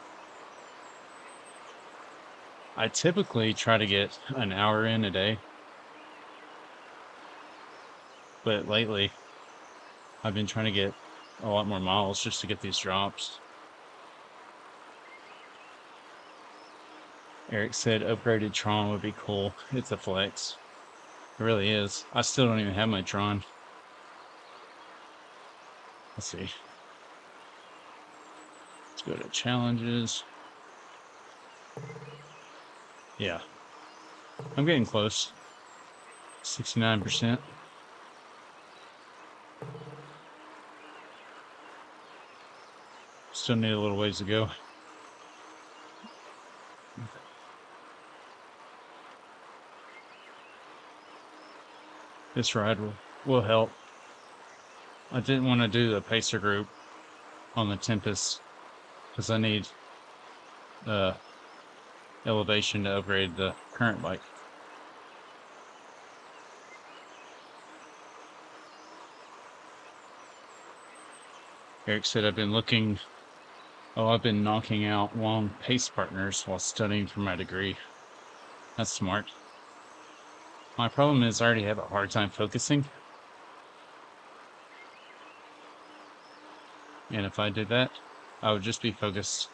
I typically try to get an hour in a day, but lately I've been trying to get a lot more miles just to get these drops. Eric said upgraded Tron would be cool. It's a flex. It really is. I still don't even have my Tron. Let's see. Let's go to challenges. Yeah. I'm getting close. 69%. Still need a little ways to go. This ride will help. I didn't want to do the pacer group on the Tempest because I need elevation to upgrade the current bike. Eric said I've been knocking out long pace partners while studying for my degree. That's smart. My problem is I already have a hard time focusing. And if I did that, I would just be focused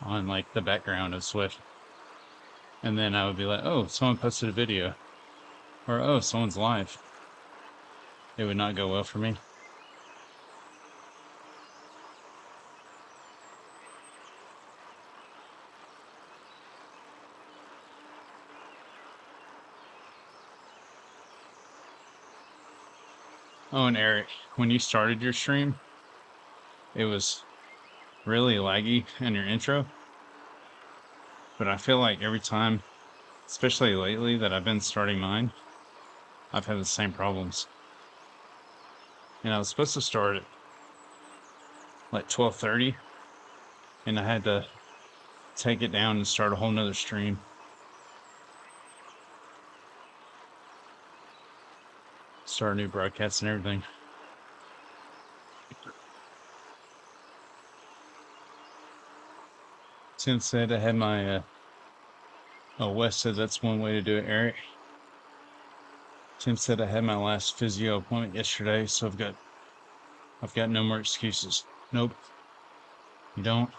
on like the background of Zwift. And then I would be like, oh, someone posted a video. Or, oh, someone's live. It would not go well for me. Oh, and Eric, when you started your stream, it was really laggy in your intro. But I feel like every time, especially lately that I've been starting mine, I've had the same problems. And I was supposed to start at like 12:30, and I had to take it down and start a whole nother stream. Start a new broadcast and everything. Tim said I had my Wes said that's one way to do it, Eric. Tim said I had my last physio appointment yesterday, so I've got no more excuses. Nope. You don't?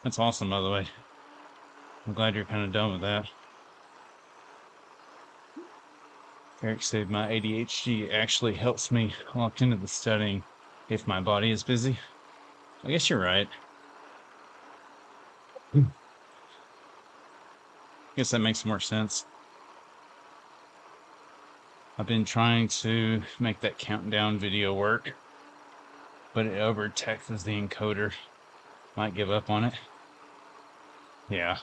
That's awesome, by the way. I'm glad you're kind of done with that. Eric said my ADHD actually helps me lock into the studying if my body is busy. I guess you're right. I guess that makes more sense. I've been trying to make that countdown video work, but it overtaxes the encoder. Might give up on it. Yeah.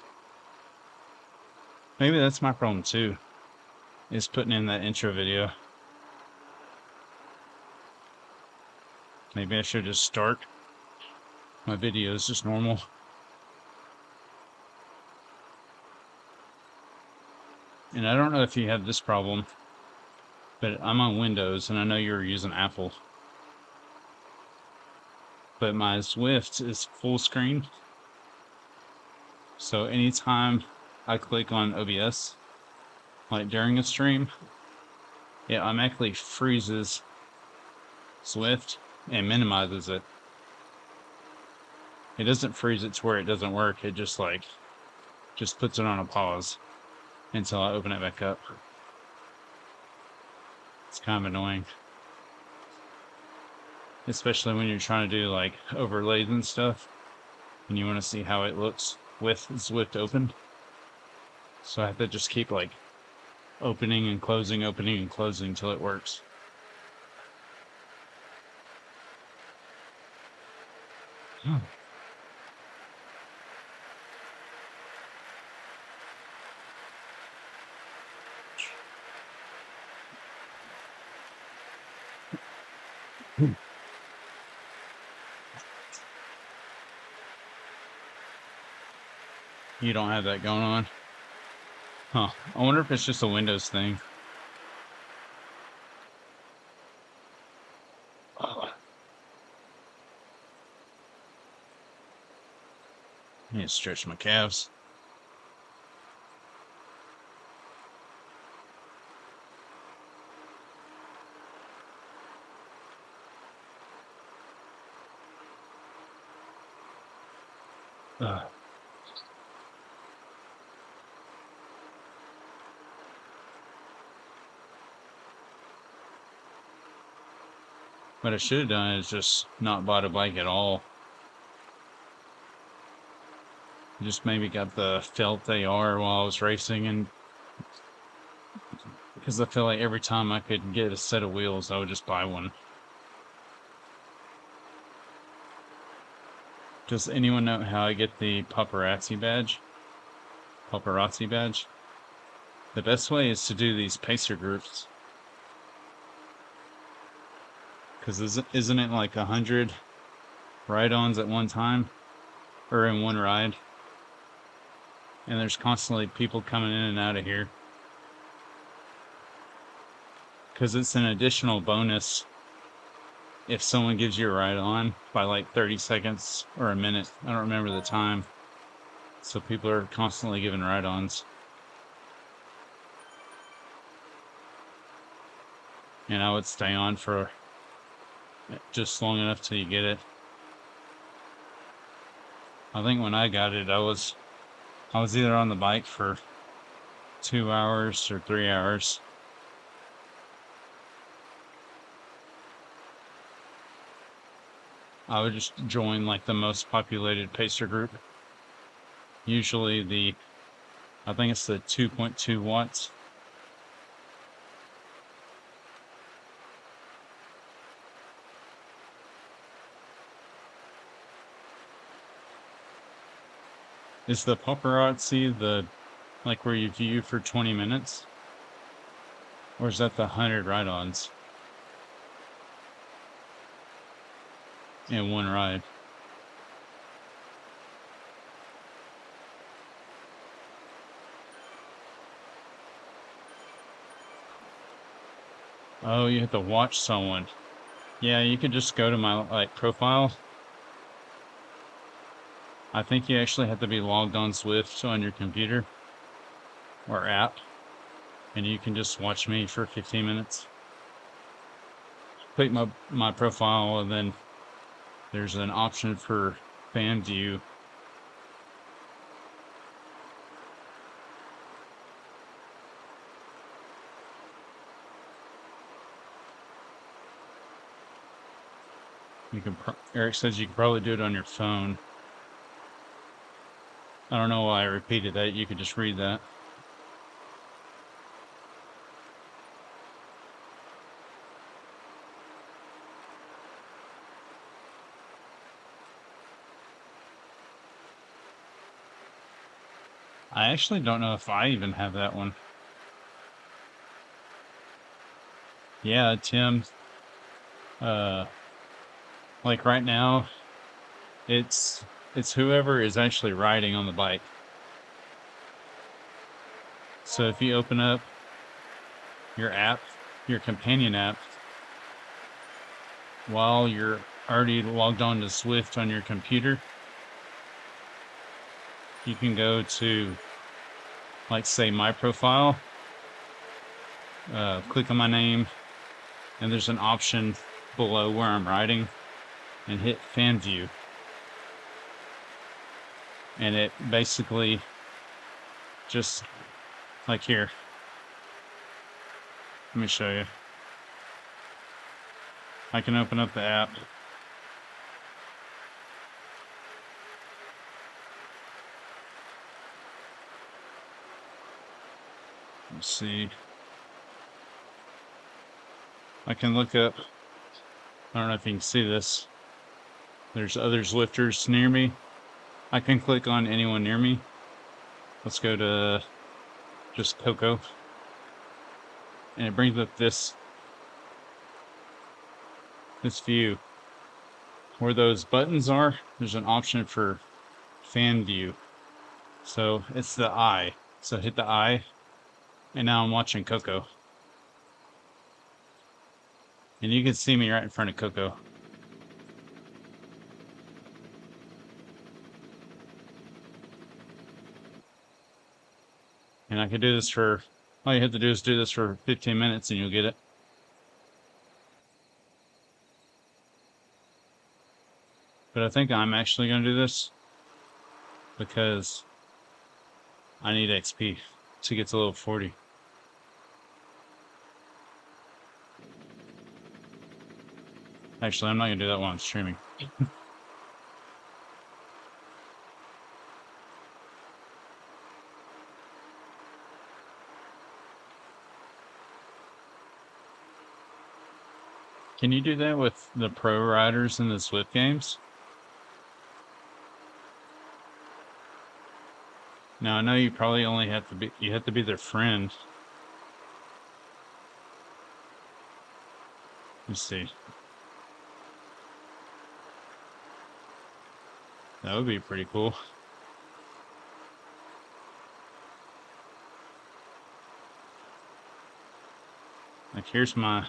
Maybe that's my problem too, is putting in that intro video. Maybe I should just start my videos just normal. And I don't know if you have this problem, but I'm on Windows and I know you're using Apple. But my Zwift is full screen. So anytime I click on OBS, like during a stream, it automatically freezes Zwift and minimizes it. It doesn't freeze it to where it doesn't work. It just puts it on a pause until I open it back up. It's kind of annoying. Especially when you're trying to do like overlays and stuff and you want to see how it looks with Zwift open. So I have to just keep like opening and closing until it works. You don't have that going on? Huh. I wonder if it's just a Windows thing. Oh, I need to stretch my calves. Ugh. What I should have done is just not bought a bike at all. Just maybe got the felt AR while I was racing, and because I feel like every time I could get a set of wheels, I would just buy one. Does anyone know how I get the paparazzi badge? Paparazzi badge? The best way is to do these pacer groups. Because isn't it like 100 ride-ons at one time? Or in one ride? And there's constantly people coming in and out of here. Because it's an additional bonus if someone gives you a ride on by like 30 seconds or a minute. I don't remember the time. So people are constantly giving ride-ons. And I would stay on for just long enough till you get it. I think when I got it, I was either on the bike for 2 hours or 3 hours. I would just join like the most populated pacer group. Usually I think it's the 2.2 watts. Is the paparazzi like where you view for 20 minutes? Or is that the 100 ride-ons in one ride? Oh, you have to watch someone. Yeah, you could just go to my like profile. I think you actually have to be logged on Zwift on your computer or app, and you can just watch me for 15 minutes. Click my profile, and then there's an option for fan view. Eric says you can probably do it on your phone. I don't know why I repeated that. You could just read that. I actually don't know if I even have that one. Yeah, Tim. Like right now, it's whoever is actually riding on the bike. So if you open up your app, your companion app, while you're already logged on to Zwift on your computer, you can go to, like, say, my profile, click on my name, and there's an option below where I'm riding, and hit fan view. And it basically just, like here, let me show you. I can open up the app. Let's see. I can look up, I don't know if you can see this. There's other Zwifters near me. I can click on anyone near me. Let's go to just Coco. And it brings up this view. Where those buttons are, there's an option for fan view. So it's the eye. So hit the eye, and now I'm watching Coco. And you can see me right in front of Coco. And I can do this for, all you have to do is do this for 15 minutes and you'll get it. But I think I'm actually going to do this because I need XP to get to level 40. Actually, I'm not going to do that while I'm streaming. Can you do that with the pro riders in the Zwift games? Now, I know you probably only have to be, you have to be their friend. Let's see. That would be pretty cool. Like, here's my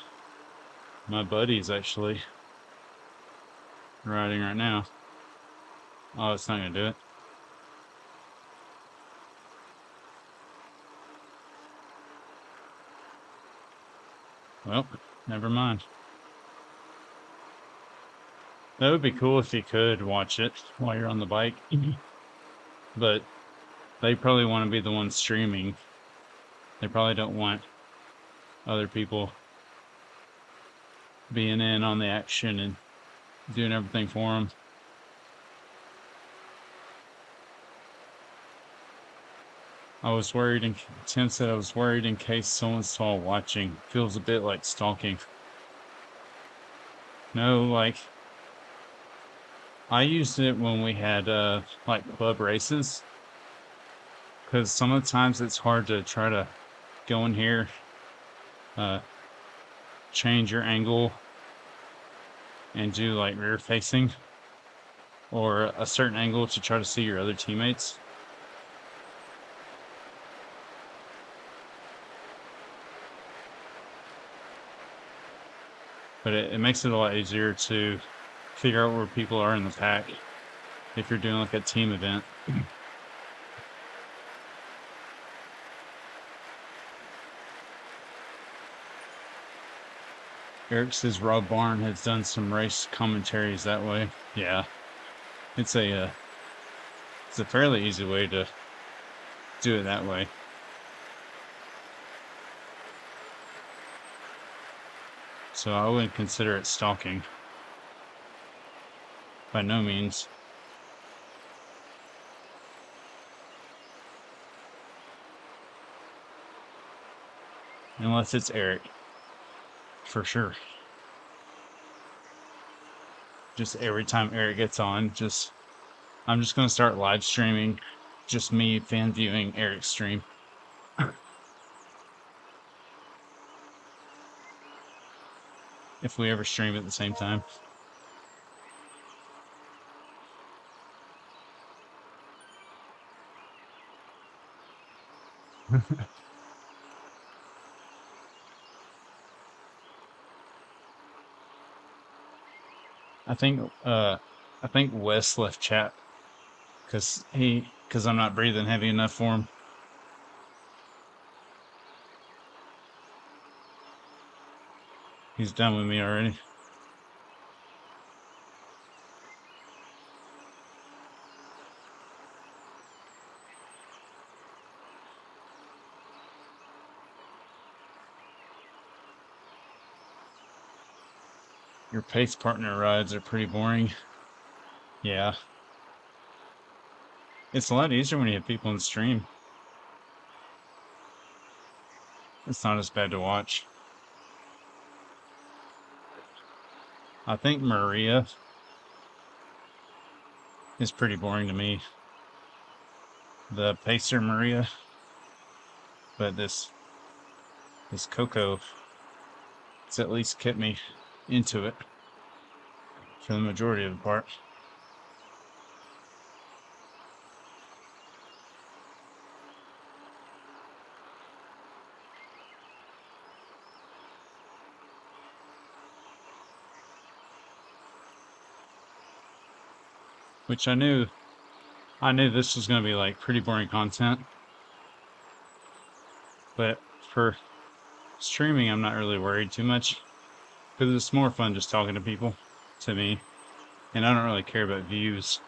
buddies actually riding right now. Oh, it's not gonna do it. Well, never mind. That would be cool if you could watch it while you're on the bike. But they probably want to be the ones streaming. They probably don't want other people being in on the action and doing everything for them. I was worried, and Tim said I was worried in case someone saw watching. Feels a bit like stalking. No, like, I used it when we had like club races, because some of the times it's hard to try to go in here, change your angle, and do like rear facing or a certain angle to try to see your other teammates. But it makes it a lot easier to figure out where people are in the pack if you're doing like a team event. Eric says Rob Barn has done some race commentaries that way. Yeah, it's a fairly easy way to do it that way. So I wouldn't consider it stalking. By no means. Unless it's Eric. For sure. Just every time Eric gets on, I'm just going to start live streaming, just me fan viewing Eric's stream. If we ever stream at the same time. I think Wes left chat because I'm not breathing heavy enough for him. He's done with me already. Your pace partner rides are pretty boring. Yeah. It's a lot easier when you have people in stream. It's not as bad to watch. I think Maria is pretty boring to me. The pacer Maria. But this Coco, it's at least kept me into it for the majority of the part. which I knew this was going to be like pretty boring content, but for streaming, I'm not really worried too much because it's more fun just talking to people, to me, and I don't really care about views.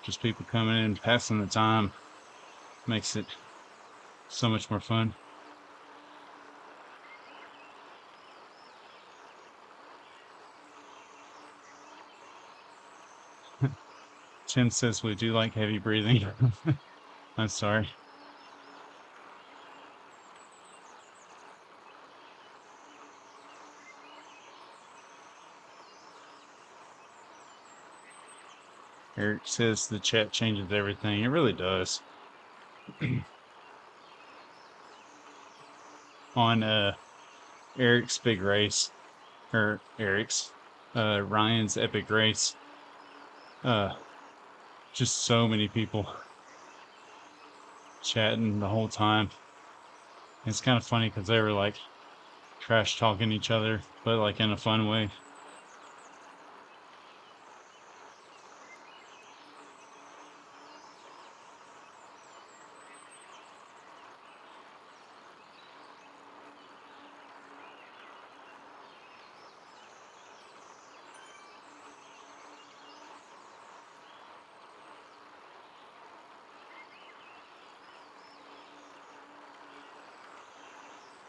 Just people coming in, passing the time, makes it so much more fun. Tim says we do like heavy breathing. I'm sorry. Eric says the chat changes everything. It really does. On Eric's big race, or Ryan's epic race, uh, just so many people chatting the whole time. It's kind of funny because they were like trash talking each other, but like in a fun way.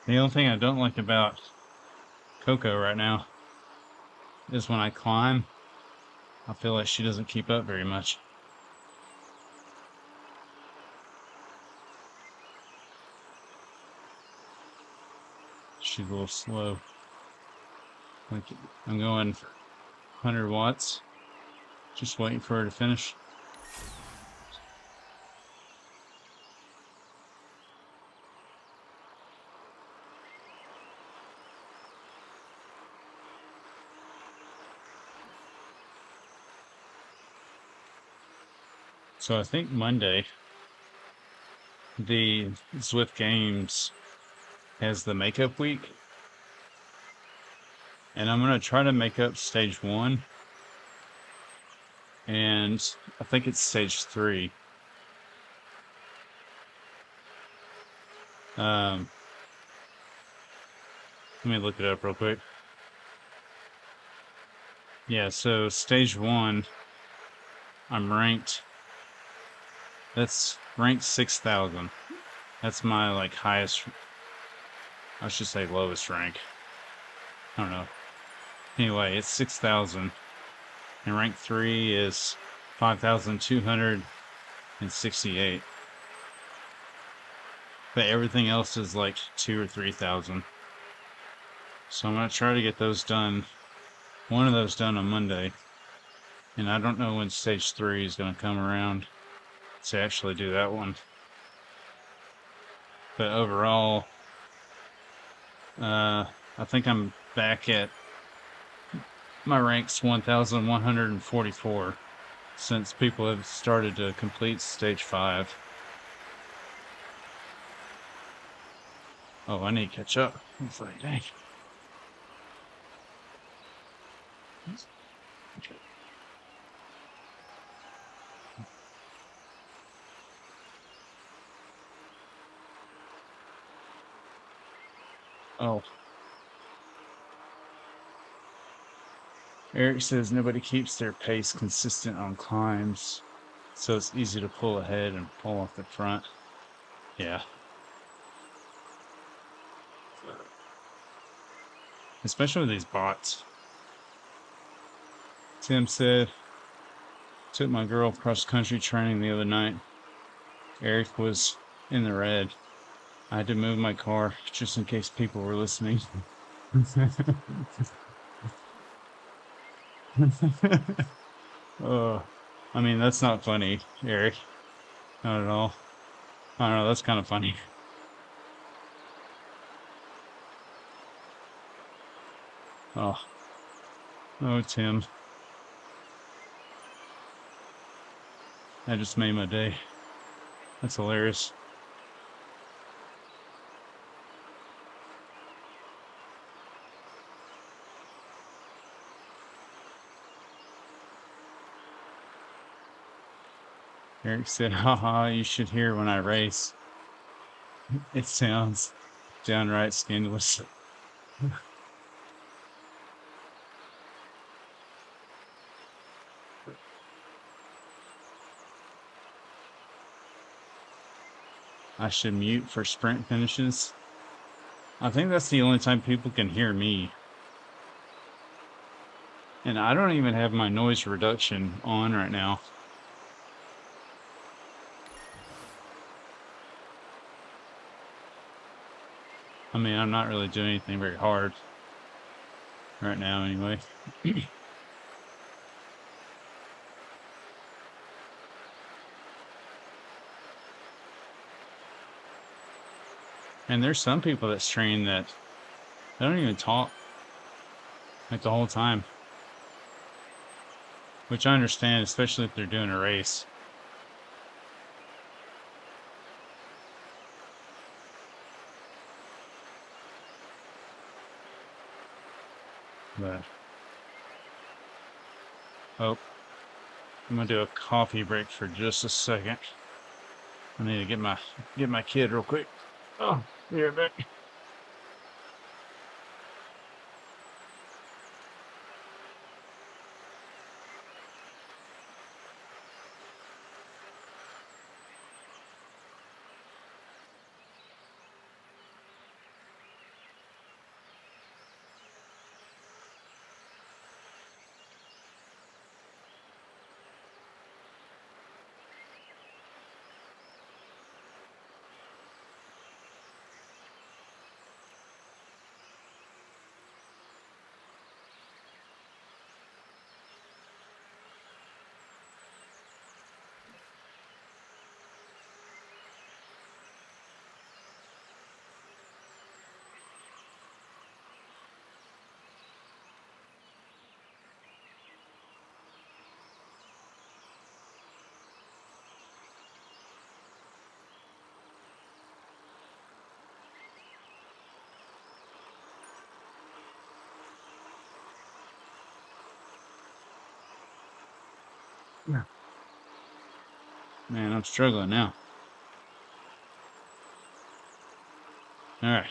The only thing I don't like about Coco right now is when I climb, I feel like she doesn't keep up very much. She's a little slow. Like, I'm going 100 watts, just waiting for her to finish. So I think Monday, the Zwift Games has the makeup week, and I'm going to try to make up stage 1, and I think it's stage 3. Let me look it up real quick. Yeah, so stage 1, I'm ranked. That's ranked 6,000. That's my like highest. I should say lowest rank. I don't know. Anyway, it's 6,000, and rank 3 is 5,268. But everything else is like 2 or 3,000. So I'm gonna try to get those done. One of those done on Monday, and I don't know when stage 3 is gonna come around to actually do that one. But overall, I think I'm back at my rank's 1,144 since people have started to complete stage 5. Oh, I need to catch up. It's like, dang. Oh. Eric says nobody keeps their pace consistent on climbs, so it's easy to pull ahead and pull off the front. Yeah. Especially with these bots. Tim said, took my girl cross country training the other night. Eric was in the red. I had to move my car just in case people were listening. Oh, I mean, that's not funny, Eric. Not at all. I don't know, that's kind of funny. Oh, oh, Tim. That just made my day. That's hilarious. Eric said, haha, you should hear when I race. It sounds downright scandalous. I should mute for sprint finishes. I think that's the only time people can hear me. And I don't even have my noise reduction on right now. I mean, I'm not really doing anything very hard right now anyway. And there's some people that stream that they don't even talk like the whole time, which I understand, especially if they're doing a race. But oh, I'm gonna do a coffee break for just a second. I need to get my kid real quick. Oh, be right back. Man, I'm struggling now. All right.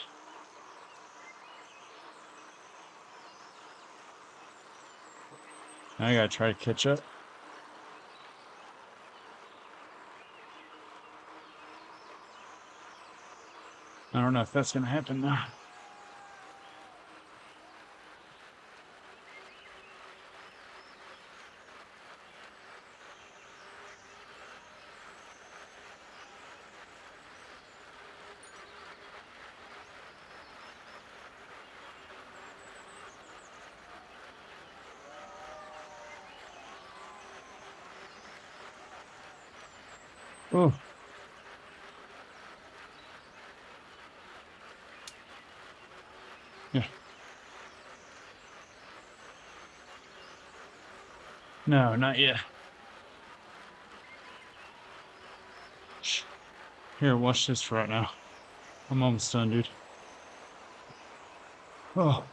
I gotta try to catch up. I don't know if that's gonna happen now. Oh. Yeah. No, not yet. Here, watch this for right now. I'm almost done, dude. Oh.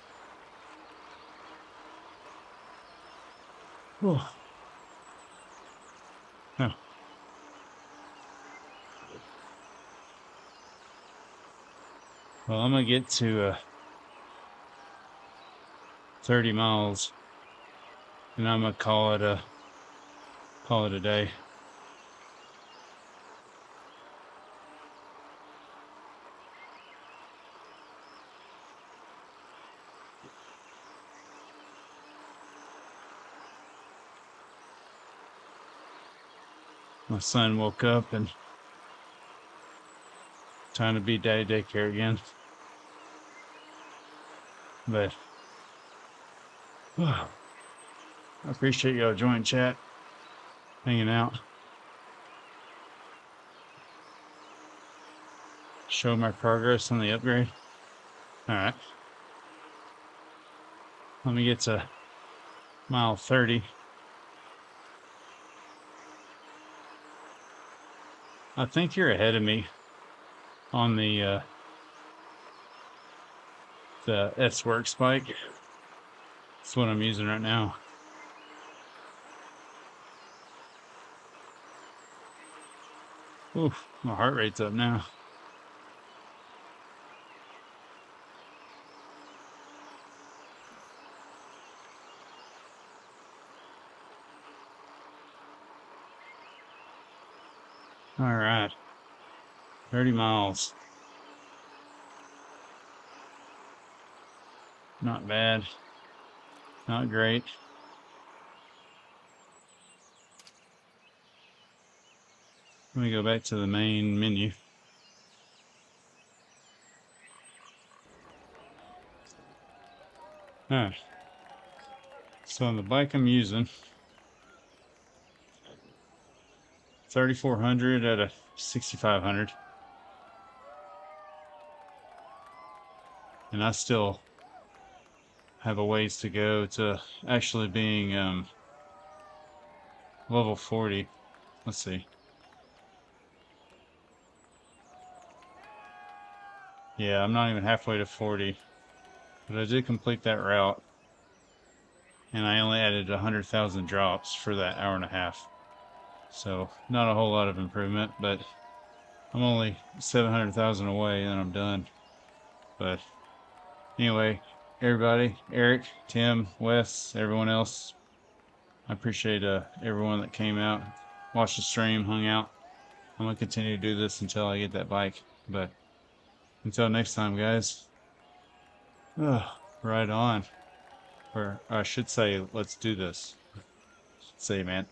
Oh. No. Well, I'm gonna get to 30 miles, and I'm gonna call it a day. My son woke up and time to be daddy daycare again. But I appreciate y'all joining chat, hanging out. Show my progress on the upgrade. All right. Let me get to mile 30. I think you're ahead of me on the S-Works bike. That's what I'm using right now. Oof, my heart rate's up now. All right, 30 miles. Not bad. Not great. Let me go back to the main menu. All right. So on the bike I'm using, 3,400 at a 6,500. And I still have a ways to go to actually being level 40. Let's see. Yeah, I'm not even halfway to 40. But I did complete that route. And I only added 100,000 drops for that hour and a half. So not a whole lot of improvement, but I'm only 700,000 away and I'm done. But anyway, everybody, Eric, Tim, Wes, everyone else, I appreciate everyone that came out, watched the stream, hung out. I'm gonna continue to do this until I get that bike. But until next time, guys, right on. Or I should say, let's do this. See you, man.